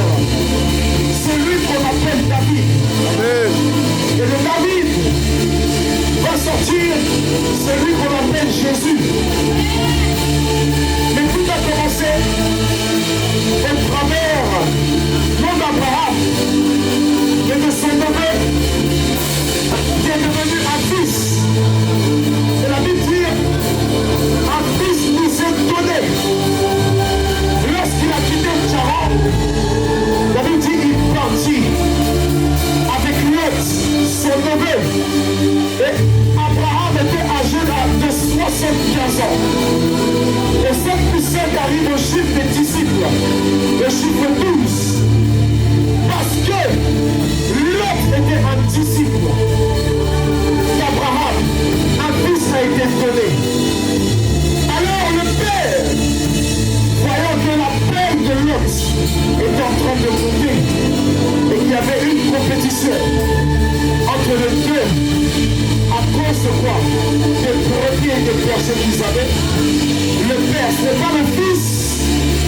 celui qu'on appelle David. Amen. Et de David va sortir celui qu'on appelle Jésus. Mais tout a commencé au travers non d'Abraham, mais de son neveu qui est devenu un fils. Et la Bible dit, un fils nous est donné. Lorsqu'il a quitté le Charan, la Bible dit, il partit avec Lot, son neveu. Et Abraham était âgé de 75 ans. Et 5 plus 5 arrive au chiffre des disciples, le chiffre 12. Parce que Lot était un disciple d'Abraham, un fils a été donné. Alors le père, voyant que la paix de Lot était en train de monter et qu'il y avait une compétition entre les deux, à cause de quoi? Des brebis et des bergers qu'ils avaient, le père, ce n'est pas le fils,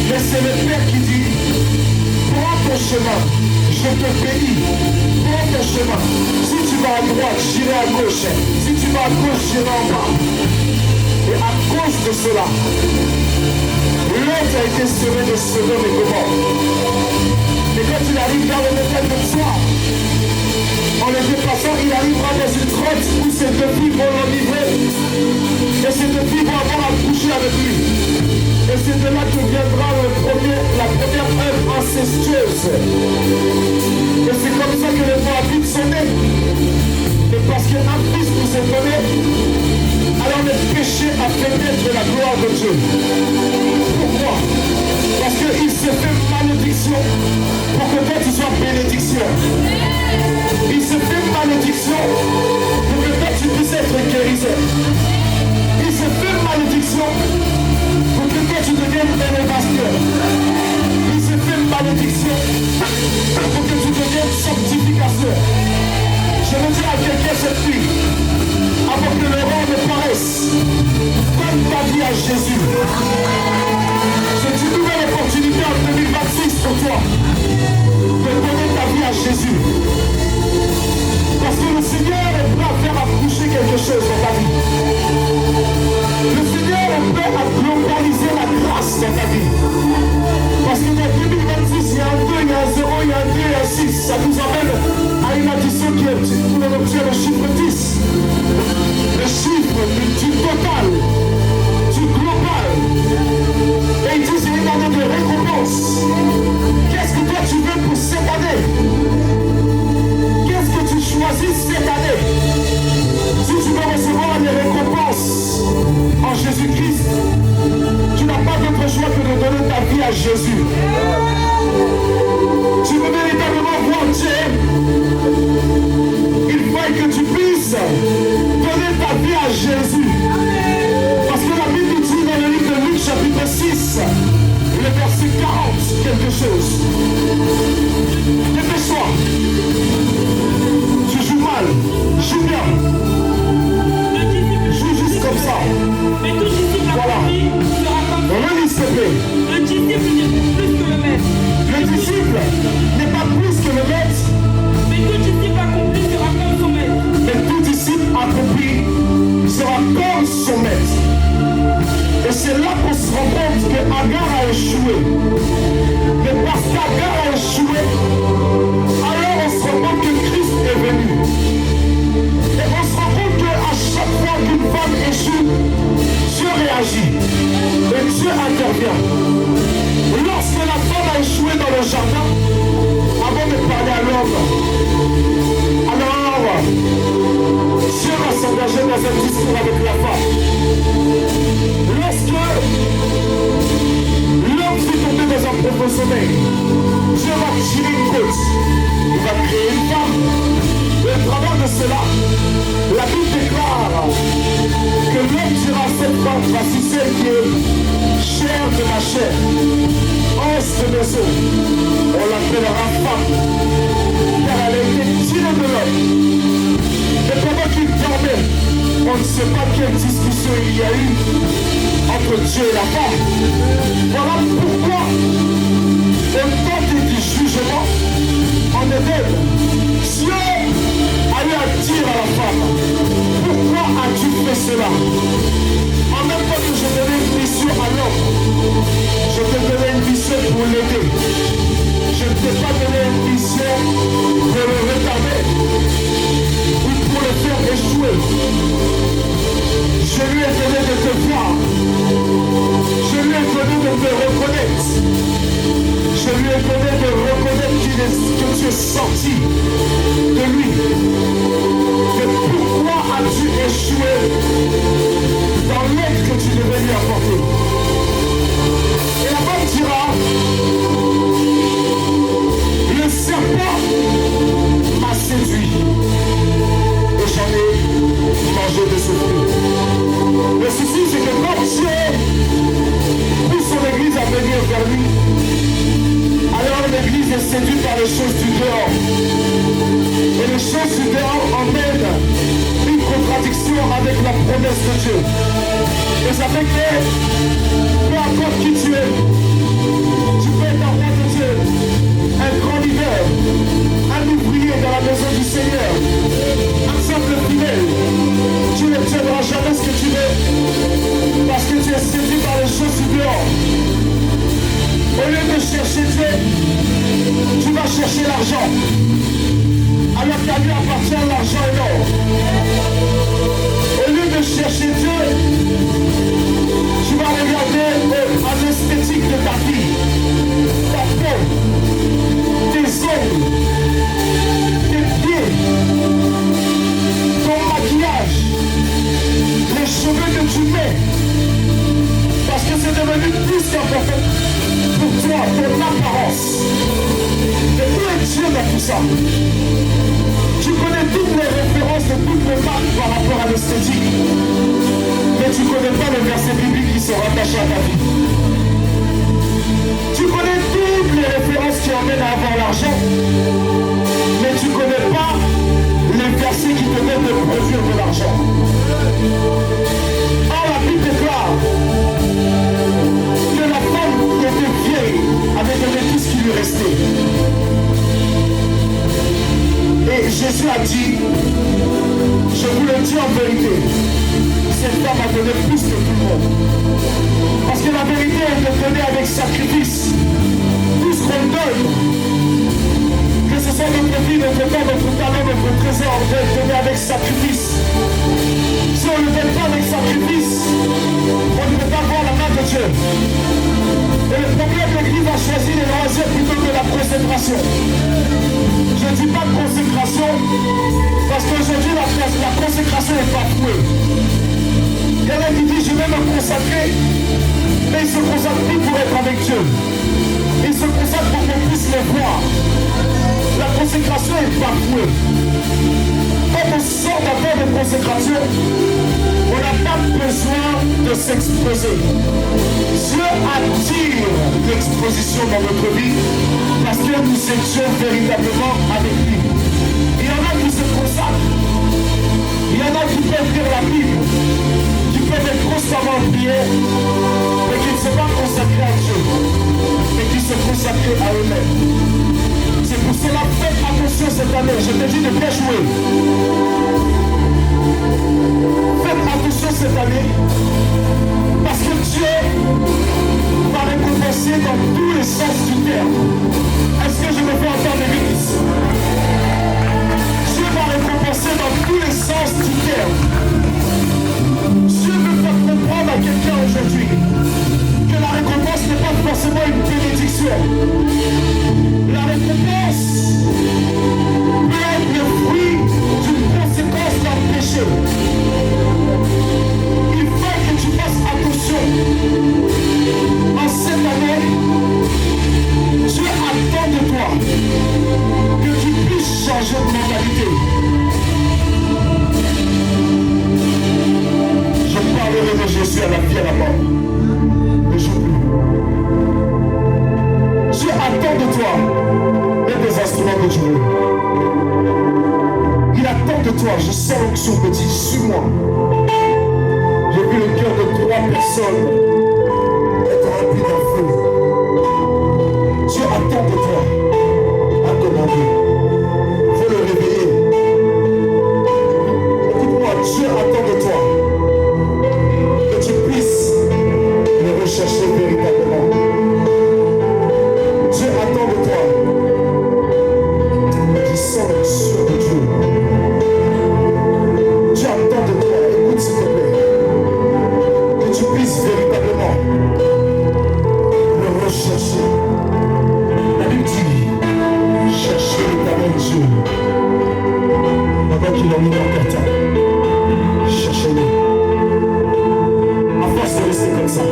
mais c'est le père qui dit, prends ton chemin, je te bénis, prends ton chemin. Si tu vas à droite, j'irai à gauche. Si tu vas à gauche, j'irai en bas. Et à cause de cela, l'autre a été semé de Sodome et Gomorrhe. Et quand il arrive dans le métal de soir, en le dépassant, il arrivera dans une grotte où ses deux filles vont l'enivrer. Et ses deux filles vont avoir à coucher avec lui. Et c'est de là que viendra le premier première œuvre incestueuse. Et c'est comme ça que les Moabites sont nés. Et parce qu'un fils nous est donné, alors le péché a fait naître la gloire de Dieu. Pourquoi? Parce qu'il s'est fait malédiction pour que toi tu sois bénédiction. Il s'est fait malédiction pour que toi tu puisses être guérisseur. Il s'est fait malédiction pour que toi tu deviennes élévateur. Il s'est fait malédiction pour que tu deviennes sanctificateur. Je veux dire à quelqu'un cette nuit, avant que le roi ne paraisse, donne ta vie à Jésus. C'est une nouvelle opportunité en 2026 pour toi de donner ta vie à Jésus. Parce que le Seigneur est prêt à faire accoucher quelque chose dans ta vie. Le Seigneur est prêt à globaliser la grâce dans ta vie. Parce que dans 2026, il y a un 2, il y a un 0, il y a un 2 et un 6. Ça nous amène à une addition qui est le chiffre 10. Le chiffre du total, du global. Et il dit, c'est une année de récompense. Qu'est-ce que toi tu veux pour cette année? Qu'est-ce que tu choisis cette année? Si tu veux recevoir les récompenses en Jésus-Christ, tu n'as pas d'autre choix que de donner ta vie à Jésus. Tu veux véritablement voir Dieu, il faut que tu puisses donner ta vie à Jésus. Parce que la Bible dit dans le livre de Luc chapitre 6, le verset 40, quelque chose. Dépêche-toi. Tu joues mal, joue bien. Joue juste comme ça. Mais tout disciple accompli sera comme Relis s'il te plaît. le disciple n'est plus que le maître. Le disciple n'est pas plus que le maître. Mais tout disciple accompli sera comme son maître. Mais tout disciple accompli sera comme son maître. Et c'est là qu'on se rend compte que Agar a échoué. Mais parce qu'Agar a échoué, alors on se rend compte que Christ est venu. Et on se rend compte qu'à chaque fois qu'une femme échoue, Dieu réagit. Et Dieu intervient. Lorsque la femme a échoué dans le jardin, avant de parler à l'homme, alors Dieu va s'engager dans un discours avec la femme. Lorsque l'homme s'est tombé dans un profond sommeil, Dieu va tirer une côte, il va créer une femme. Et au travers de cela, la Bible déclare que l'homme dira à cette femme, voici celle qui est chair de ma chair, os de mes os. On l'appellera femme, car elle a été tirée de l'homme. Et pendant qu'il dormait, on ne sait pas quelle discussion il y a eu entre Dieu et la femme. Voilà pourquoi, au temps du jugement, en Éden, Dieu a eu à dire à la femme, pourquoi as-tu fait cela? En même temps que je donnais une mission à l'homme, je te donnais une mission pour l'aider. Je ne t'ai pas donné une mission pour le retarder ou pour le faire échouer. Je lui ai donné de te voir. Je lui ai donné de te reconnaître. Je lui ai donné de reconnaître que tu es sorti de lui. Mais pourquoi as-tu échoué dans l'aide que tu devais lui apporter? Et la femme dira, le serpent m'a séduit et j'en ai mangé de ce fruit. Le souci, c'est que quand Dieu pousse son église à venir vers lui, alors l'église est séduite par les choses du dehors. Et les choses du dehors emmènent une contradiction avec la promesse de Dieu. Et ça fait que, peu importe qui tu es, tu peux être un roi de Dieu, un grand leader, un ouvrier dans la maison du Seigneur, un simple fidèle. Tu n'obtiendras jamais ce que tu veux, parce que tu es séduit par les choses du dehors. Au lieu de chercher Dieu, tu vas chercher l'argent. Alors qu'à lui appartient l'argent et l'or. Au lieu de chercher Dieu, tu vas regarder à l'esthétique de ta vie. Ta toi, ton apparence. Et où est Dieu dans tout ça? Tu connais toutes les références de toutes les marques par rapport à l'esthétique. Mais tu ne connais pas le verset biblique qui se rattache à ta vie. Tu connais toutes les références qui emmènent à avoir l'argent. Mais tu ne connais pas les versets qui te donnent de produire de l'argent. Or, la Bible déclare que la femme qui était vieille avait donné tout ce qui lui restait. Et Jésus a dit, je vous le dis en vérité, cette femme a donné plus que tout le monde. Parce que la vérité est de donner avec sacrifice. Tout ce qu'on donne, que ce soit notre vie, notre temps, notre talent, notre trésor, on doit le donner avec sacrifice. Si on ne le donne pas avec sacrifice, on ne peut pas voir la main de Dieu. Et le problème, l'Église a choisi les loisirs plutôt que la consécration. Je ne dis pas de consécration, parce qu'aujourd'hui la consécration n'est pas fouée. Il y en a qui disent je vais me consacrer, mais il se consacre plus pour être avec Dieu. Il se consacre pour qu'on puisse le voir. La consécration est pas fouée. Quand on sort d'un temps de consécration, on n'a pas besoin de s'exposer. Dieu attire l'exposition dans notre vie parce que nous étions véritablement avec lui. Il y en a qui se consacrent. Il y en a qui peuvent lire la Bible, qui peuvent être constamment en prière, mais qui ne sont pas consacrés à Dieu, mais qui se consacrent à eux-mêmes. C'est pour cela, faites attention cette année. Je te dis de bien jouer. Faites attention cette année, parce que Dieu va récompenser dans tous les sens du terme. Est-ce que je me fais entendre l'église? Dieu va récompenser dans tous les sens du terme. Dieu veut faire comprendre à quelqu'un aujourd'hui que la récompense n'est pas forcément une bénédiction. La récompense peut être le fruit d'une conséquence d'un péché. Il faut que tu fasses attention. En cette année, Dieu attend de toi que tu puisses changer de mentalité. Je parlerai de Jésus à la vie et à la mort. Ne joue plus. Dieu attend de toi d'être des instruments de Dieu. Il attend de toi. Je sens l'onction petit. Suis-moi. J'ai vu le cœur de 3 personnes être rempli d'un feu. Dieu attend de toi à commander. Il faut le réveiller. Écoute-moi, Dieu attend de toi que tu puisses le rechercher véritablement. Dieu attend de toi. Je sens l'onction de Dieu. Dieu attend de toi. Écoute s'il te plaît. Que tu puisses véritablement le rechercher. La Bible dit, cherchez l'éternel Dieu pendant qu'il en est encore temps. Cherchez-le. À force de rester comme ça,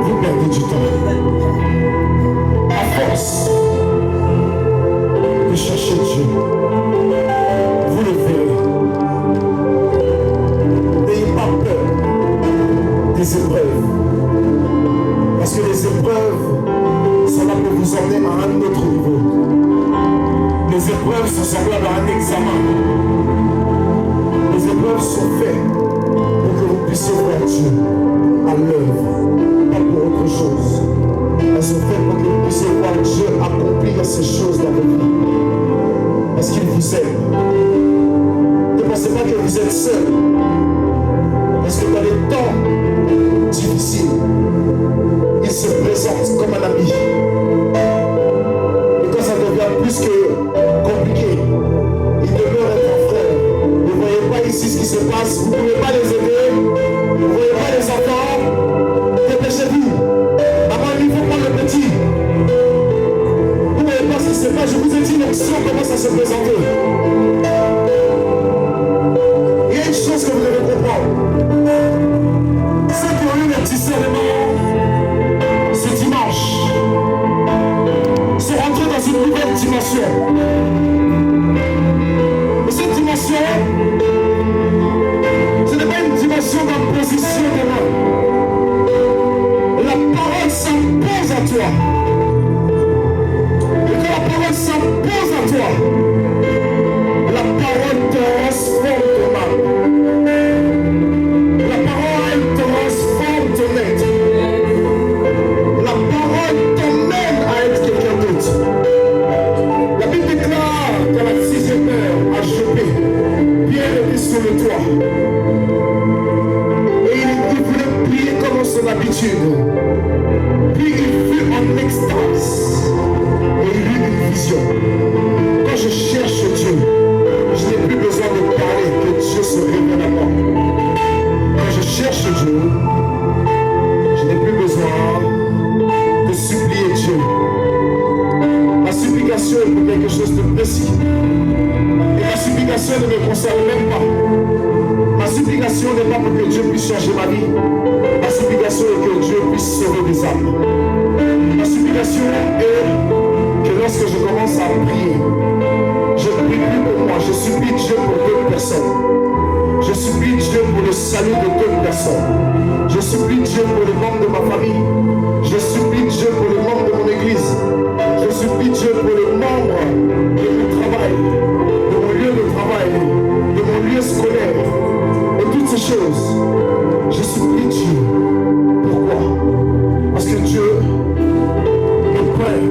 vous perdez du temps. À force de chercher Dieu, vous le verrez. N'ayez pas peur des épreuves. Parce que les épreuves sont là pour vous emmener à un autre niveau. Les épreuves sont semblables à un examen. Les épreuves sont faites pour que vous puissiez voir Dieu à l'œuvre, pas pour autre chose. Elles sont faites pour que vous puissiez voir Dieu accomplir ces choses dans votre vie. Parce qu'il vous aime. Ne pensez pas que vous êtes seul. Parce que dans les temps difficiles, il se présente comme un ami. Et quand ça devient plus que compliqué, il demeure être un frère. Vous ne voyez pas ici ce qui se passe, vous ne pouvez pas les aider, vous ne voyez pas les enfants, dépêchez-vous. Maman, il faut prendre le petit. Vous ne voyez pas ce qui se passe, je vous ai dit l'onction commence à se présenter. Il y a une chose que vous devez comprendre. Ceux qui ont eu le discernement ce dimanche, toi, et quand la parole s'impose à toi, la parole transforme ton âme. La parole transforme ton être. La parole t'emmène à être quelqu'un d'autre. La Bible déclare qu'à la 6e heure, à Jopé, Pierre était sur le toit. Et il voulait prier comme son habitude. Puis il fut en extase. Et il eut une vision. Quand je cherche Dieu, je n'ai plus besoin de parler, que Dieu se révèle à moi. Quand je cherche Dieu, je n'ai plus besoin de supplier Dieu. Ma supplication est pour quelque chose de précis. Et ma supplication ne me concerne même pas. Ma supplication n'est pas pour que Dieu puisse changer ma vie. Ma supplication est que Dieu puisse sauver des âmes. Ma supplication est que lorsque je commence à prier, je ne prie plus pour moi, je supplie Dieu pour d'autres personnes. Je supplie Dieu pour le salut de d'autres personnes. Je supplie Dieu pour les membres de ma famille. Je supplie Dieu pour les membres de mon église. Je supplie Dieu pour les membres de mon travail, de mon lieu de travail, de mon lieu scolaire. Et toutes ces choses, je supplie Dieu. Pourquoi? Parce que Dieu est prêt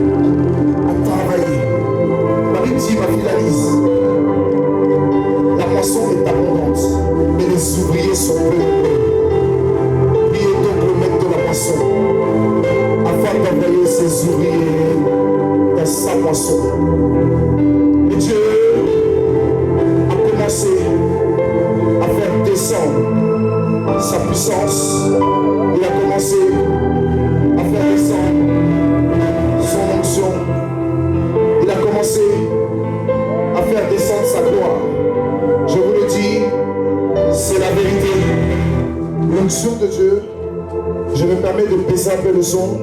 à travailler. Marie dit, ma fille Alice, la moisson est abondante, mais les ouvriers sont peu nombreux. Priez donc le maître de la moisson, afin d'envoyer ses ouvriers dans sa moisson. Et Dieu a commencé à faire descendre sa puissance. Il a commencé à faire descendre son onction. Il a commencé à faire descendre sa gloire. Je vous le dis, c'est la vérité. L'onction de Dieu, je me permets de baisser un peu le son,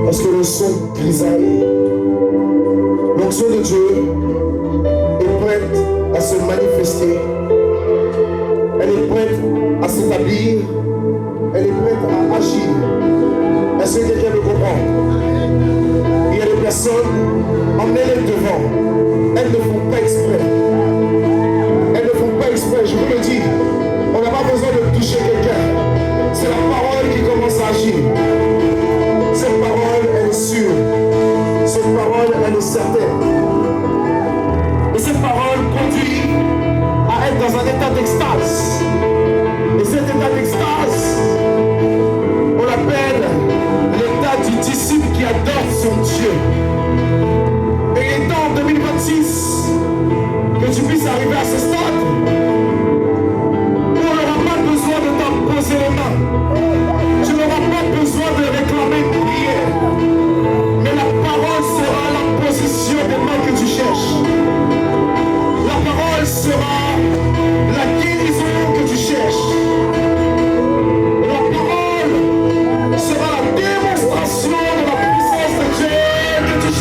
parce que le son grisaille. L'onction de Dieu est prête à se manifester. Elle est prête à s'établir. Elle est prête à agir. Est-ce que quelqu'un me comprend? Il y a des personnes, emmenez-les devant. Elles ne font pas exprès. Elles ne font pas exprès, je vous le dis. On n'a pas besoin de toucher quelqu'un. C'est la parole qui commence à agir. Cette parole, elle est sûre. Cette parole, elle est certaine. Et cette parole conduit à être dans un état d'extase. Et cet état d'extase, on l'appelle l'état du disciple qui adore son Dieu. Et il est temps en 2026 que tu puisses arriver à ce stade où on n'aura pas besoin de t'imposer les mains. Tu n'auras pas besoin de réclamer une prière. Mais la parole sera la position des mains que tu cherches. La parole sera la guérison que tu cherches. La parole sera la démonstration de la puissance de Dieu que tu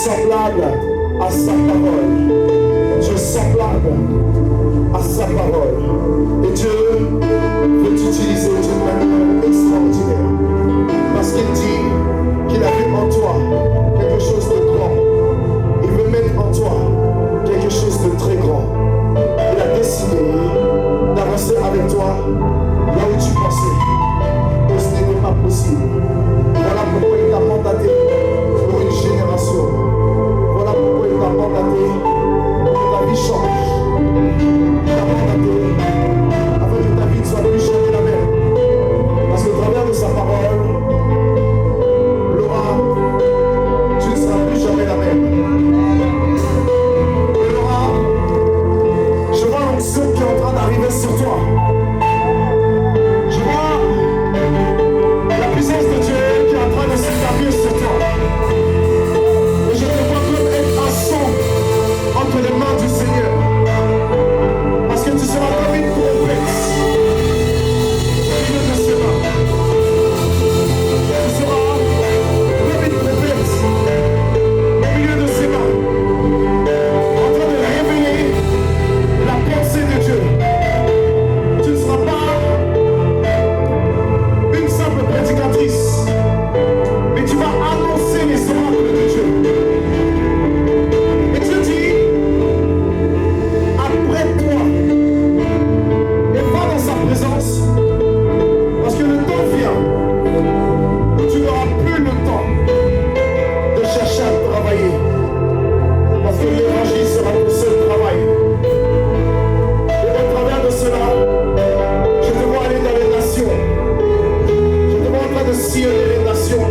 semblable à sa parole. Tu es semblable à sa parole. Et Dieu veut t'utiliser d'une manière extraordinaire. Parce qu'il dit qu'il a vu en toi quelque chose de grand. Il veut mettre en toi quelque chose de très grand. Il a décidé d'avancer avec toi là où tu pensais que ce n'était pas possible. Voilà pourquoi il t'a mandaté pour une génération. Voilà pourquoi il t'a mandaté pour que ta vie change. Il t'a mandaté afin que ta vie ne soit plus jamais la même. Parce qu'au travers de sa parole, Laura, tu ne seras plus jamais la même. Laura, je vois l'onction qui est en train d'arriver sur toi. Je vois la puissance de Dieu qui est en train de s'établir sur toi. Et je te vois comme être un son entre les mains du Seigneur. Parce que tu seras comme une trompette au milieu de ses mains. Tu seras comme une trompette au milieu de ses mains. En train de révéler la pensée de Dieu. Tu ne seras pas une simple prédicatrice, mais tu vas annoncer les oracles de Dieu. Et Dieu dit, apprête-toi et va dans sa présence, parce que le temps vient où tu n'auras plus le temps de chercher à travailler, parce que l'évangile sera ton seul travail. Et au travers de cela, je te vois aller dans les nations. Je te vois en train de sillonner les nations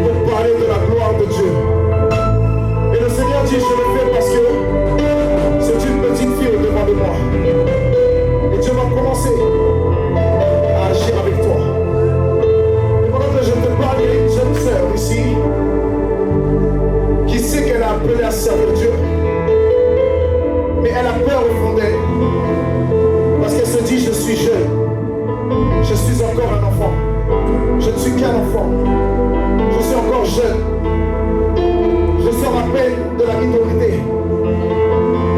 pour parler de la gloire de Dieu. Et le Seigneur dit, je le fais parce que c'est une petite fille au-devant de moi. Et Dieu va commencer à agir avec toi. Et pendant que je te parle, il y a une jeune sœur ici qui sait qu'elle a appelé à servir Dieu, mais elle a peur au fond d'elle. Parce qu'elle se dit, je suis jeune. Je suis encore un enfant. Je ne suis qu'un enfant. Je suis encore jeune. Je sors à peine de la minorité.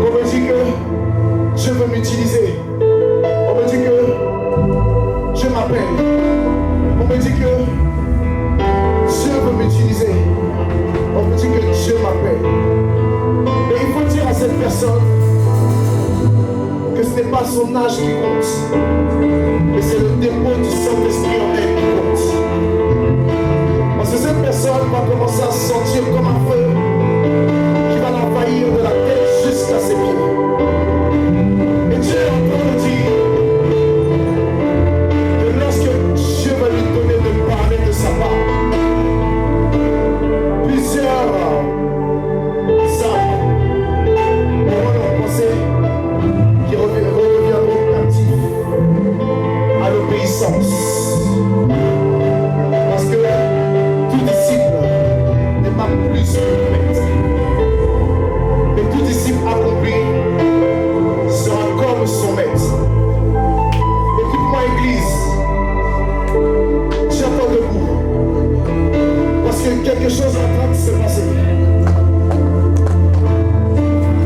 On me dit que Dieu veut m'utiliser. On me dit que Dieu m'appelle. On me dit que Dieu veut m'utiliser. On me dit que Dieu m'appelle. Mais il faut dire à cette personne que ce n'est pas son âge qui compte, mais c'est le dépôt du Saint-Esprit en elle qui compte. Parce que cette personne va commencer à se sentir comme un feu qui va l'envahir de la tête jusqu'à ses pieds. Et Dieu est en train de dire que lorsque Dieu va lui donner de parler de sa part, plusieurs âmes auront leur pensée qui redeviendront captifs à l'obéissance. Parce que tout disciple n'est pas plus que maître. Mais tout disciple accompli sera comme son maître. Écoute-moi, Église. J'attends debout. Parce que quelque chose est en train de se passer.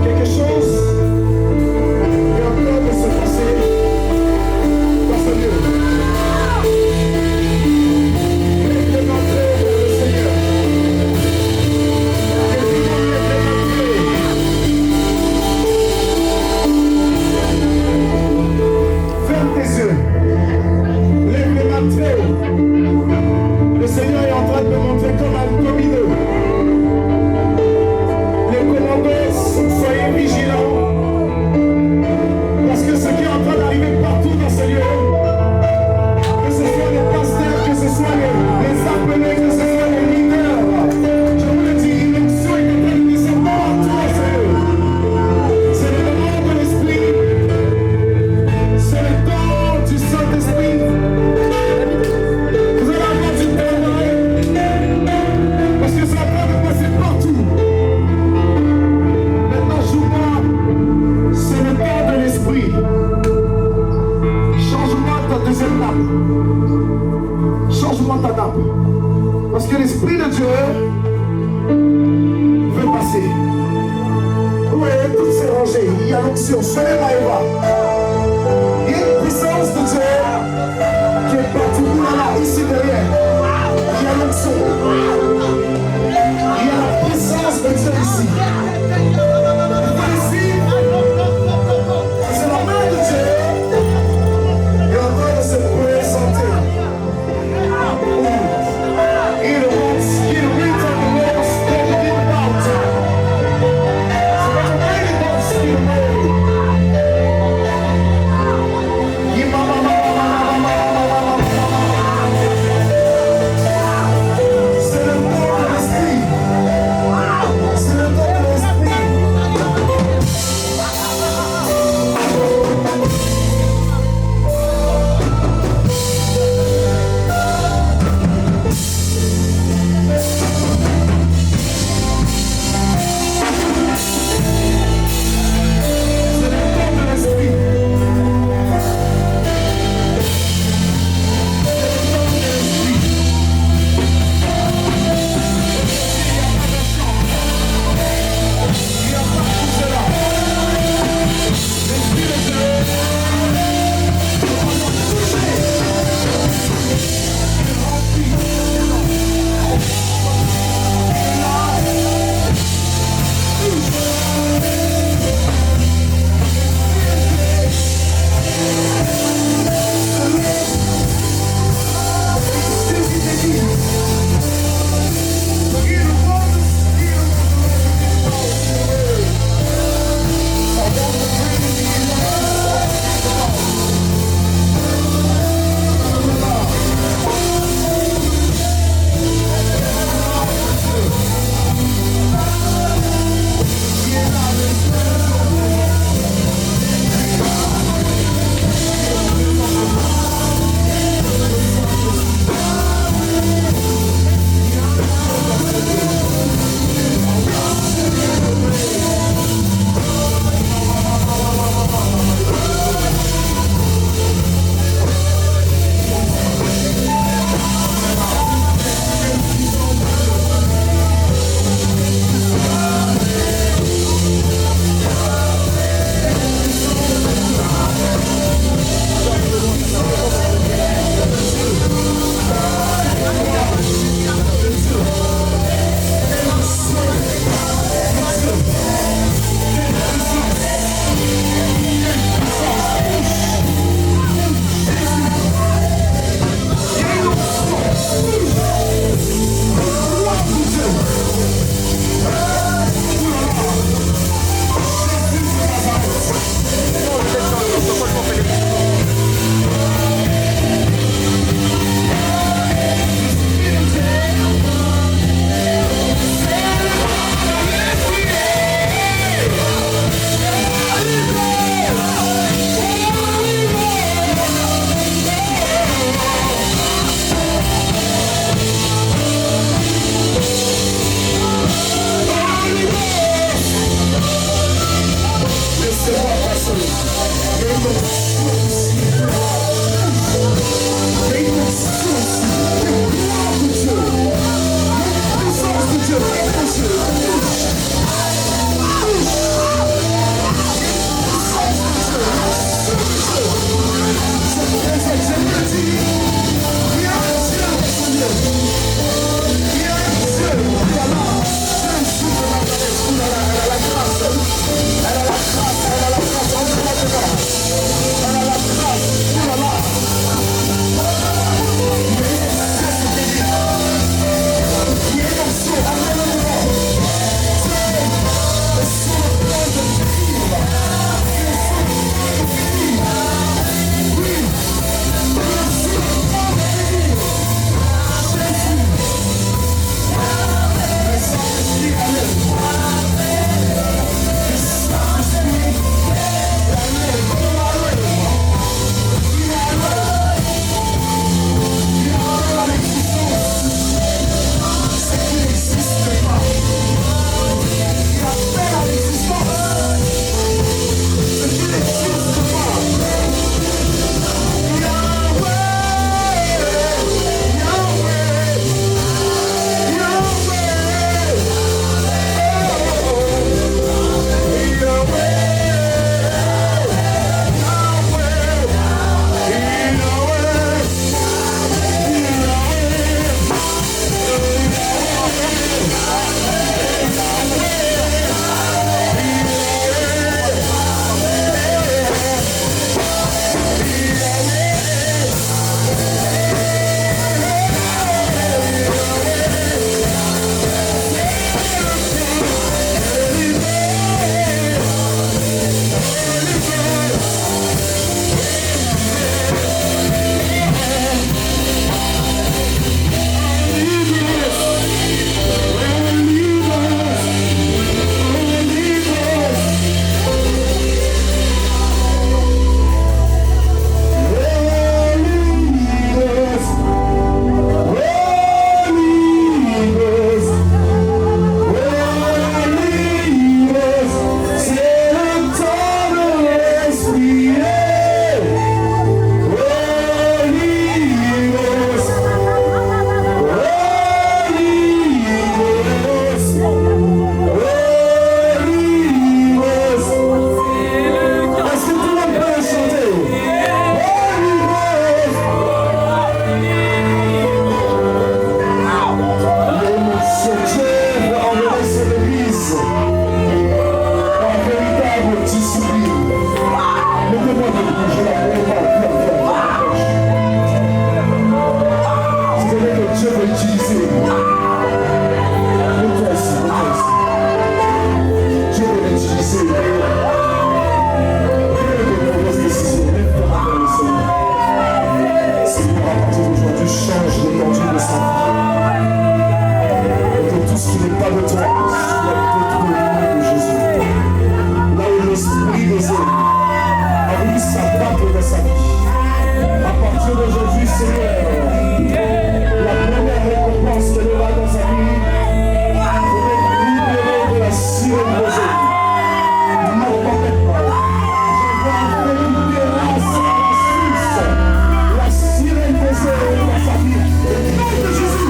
Quelque chose est en train de se passer dans ce lieu. Implémentez le Seigneur. Que tout le monde implémente. Ferme tes yeux. Lève les mains très haut. Le Seigneur est en train de me montrer comme un domineux. Les commandos, soyez vigilants. Parce que ce qui est en train d'arriver partout dans ce lieu, que ce soit les pasteurs, que ce soit les appelés, que ce soit les leaders, je vous le dis, l'onction est en train de descendre partout dans ce lieu. C'est le moment de l'Esprit. C'est le temps du Saint-Esprit. Vous allez avoir du travail. Parce que c'est en train de passer partout. Maintenant, joue-moi. C'est le temps de l'Esprit. Change-moi ta deuxième nappe. Change-moi ta nappe. Parce que l'Esprit de Dieu ici. Oui, tout s'est rangé. Il y a l'onction. Soyez là, Eva. Il y a une puissance de Dieu qui est partout là, ici derrière. Il y a l'onction. Il y a la puissance de Dieu ici. Ici, c'est la main de Dieu. Et en train de se présenter. Il reach on the walls, standing in the mountain. So when the rain comes, he will. He mama. n'est pas de toi, Seigneur, détruis au nom de Jésus. Là où l'esprit des hommes a voulu s'abattre dans sa vie, à partir d'aujourd'hui, Seigneur, la première récompense qu'elle aura dans sa vie, pour être libérée de la sirène des hommes. La sirène des hommes dans sa vie, au nom de Jésus.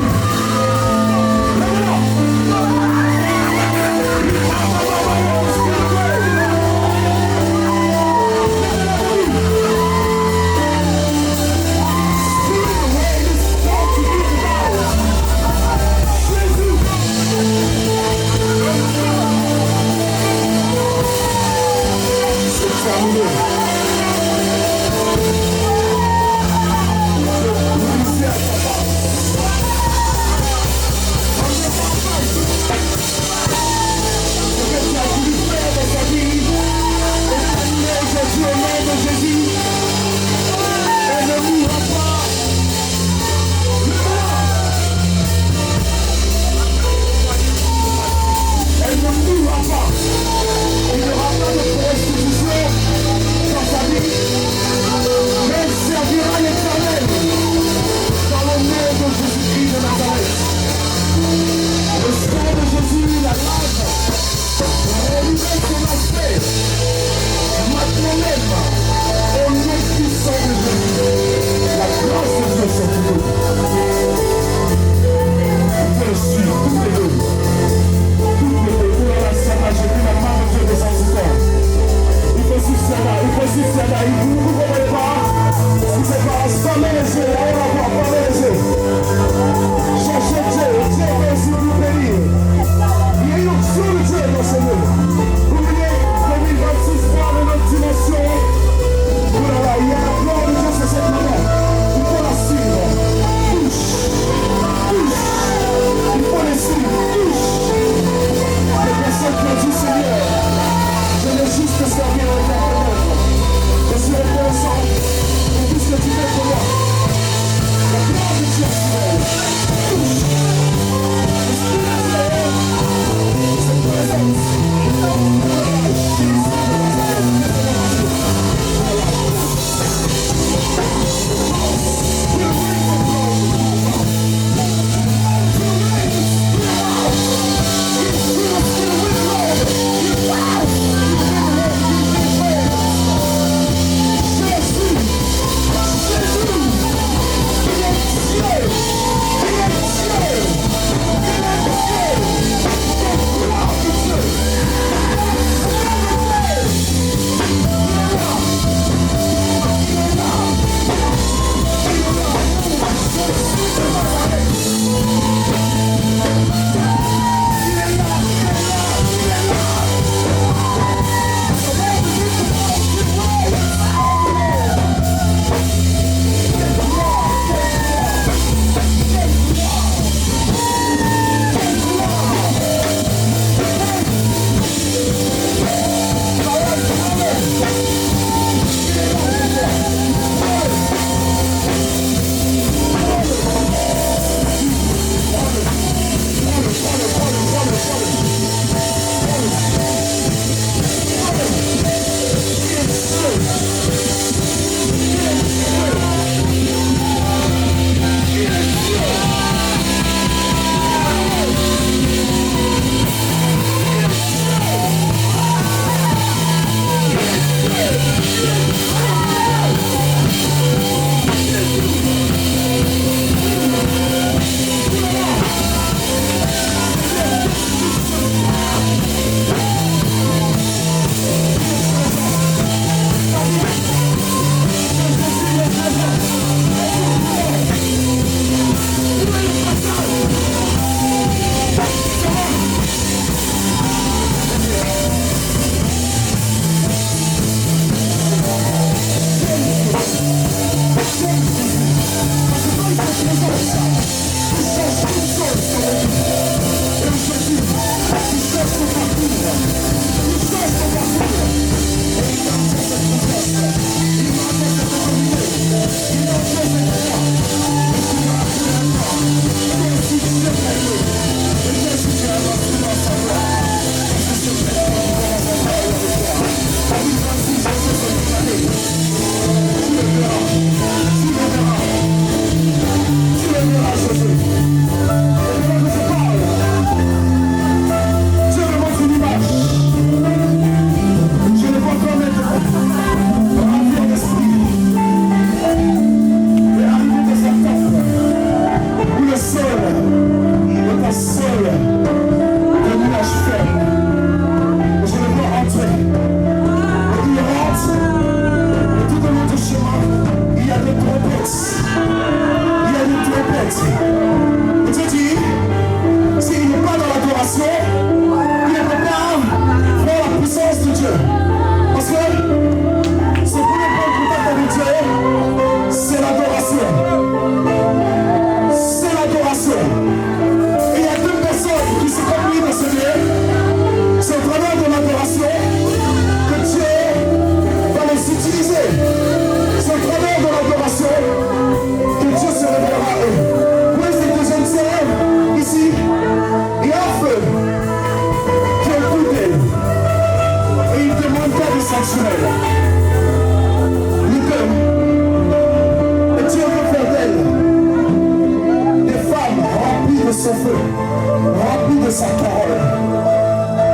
sa parole.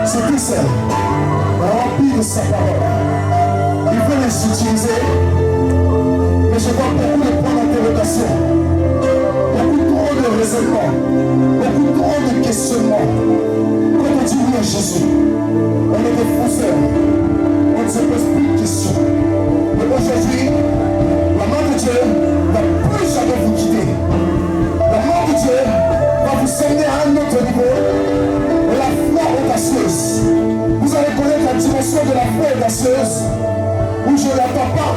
C'est qui c'est? Rempli de sa parole. Il veut les utiliser, mais je vois beaucoup de points d'interrogation, beaucoup trop de raisonnements, beaucoup trop de questionnements. Quand on dit oui à Jésus, on est des fonceurs, on ne se pose plus de questions. Mais aujourd'hui, la main de Dieu ne va plus jamais vous quitter. La main de Dieu va vous emmener à un autre niveau. La foi audacieuse. Vous allez connaître la dimension de la foi audacieuse, où je n'attends pas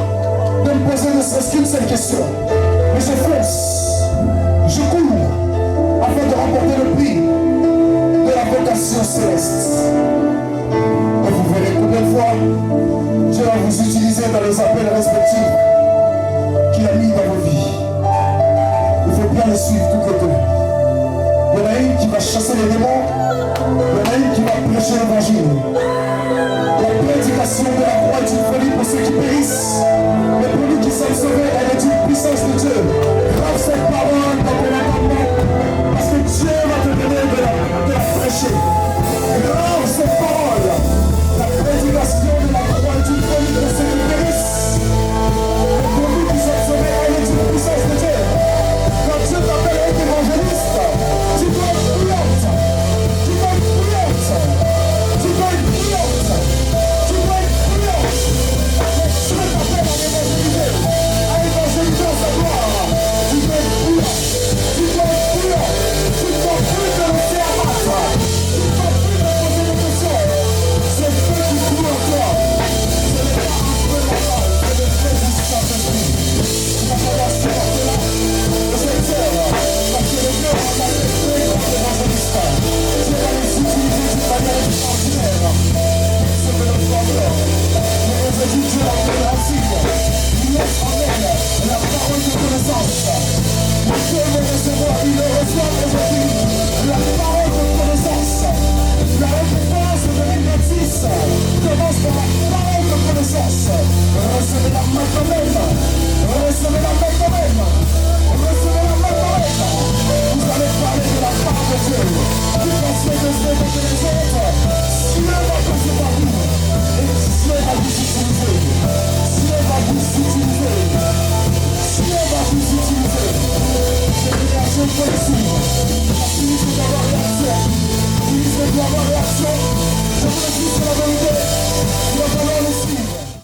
de me poser ne serait-ce qu'une seule question. Mais je fonce, je cours, afin de remporter le prix de la vocation céleste. Et vous verrez combien de fois Dieu va vous utiliser dans les appels respectifs qu'il a mis dans vos vies. Il faut bien les suivre toutes les deux. Il y en a une qui va chasser les démons, il y en a une qui va prêcher l'évangile. La prédication de la croix est une folie pour ceux qui périssent, mais pour nous qui sommes sauvés, elle est une puissance de Dieu. Grave cette parole dans ton entendement, parce que Dieu va te donner de la prêcher. Grave cette parole. La prédication de la croix est une folie pour ceux qui périssent, mais pour nous qui sommes sauvés, elle est une puissance de Dieu. Quand Dieu t'appelle être évangéliste, tu dois être brillante. Tu dois être brillante. Tu dois être brillante. Tu dois être brillante. Dieu t'appelle à évangéliser. À évangéliser en sa gloire. Tu dois être brillante. Tu dois être brillante. Tu ne dois plus te laisser abattre. Tu ne dois plus te poser des questions. C'est Dieu qui brille en toi. Ce n'est pas un peu normal. C'est le fait du Saint-Esprit. Tu vas falloir supporter là. Parce que le Dieu a appelé très grand évangéliste. Dieu va les utiliser d'une manière extraordinaire. Ce que notre foi. Mais aujourd'hui, Dieu a appelé un signe. Il laisse en elle la parole de connaissance. Dieu veut recevoir, il le reçoit aujourd'hui. La parole de connaissance. La récompense de 2026 commence par la parole de connaissance. Recevez-la maintenant même. Recevez-la maintenant même. Recevez-la maintenant même. Vous allez parler de la part de Dieu. Vous pensez de ce que les autres. Dieu va passer par vous. Et Dieu va vous utiliser. Dieu va vous utiliser. Dieu va vous utiliser. C'est une réaction positive. La finissez d'avoir réaction. Finissez d'avoir réaction.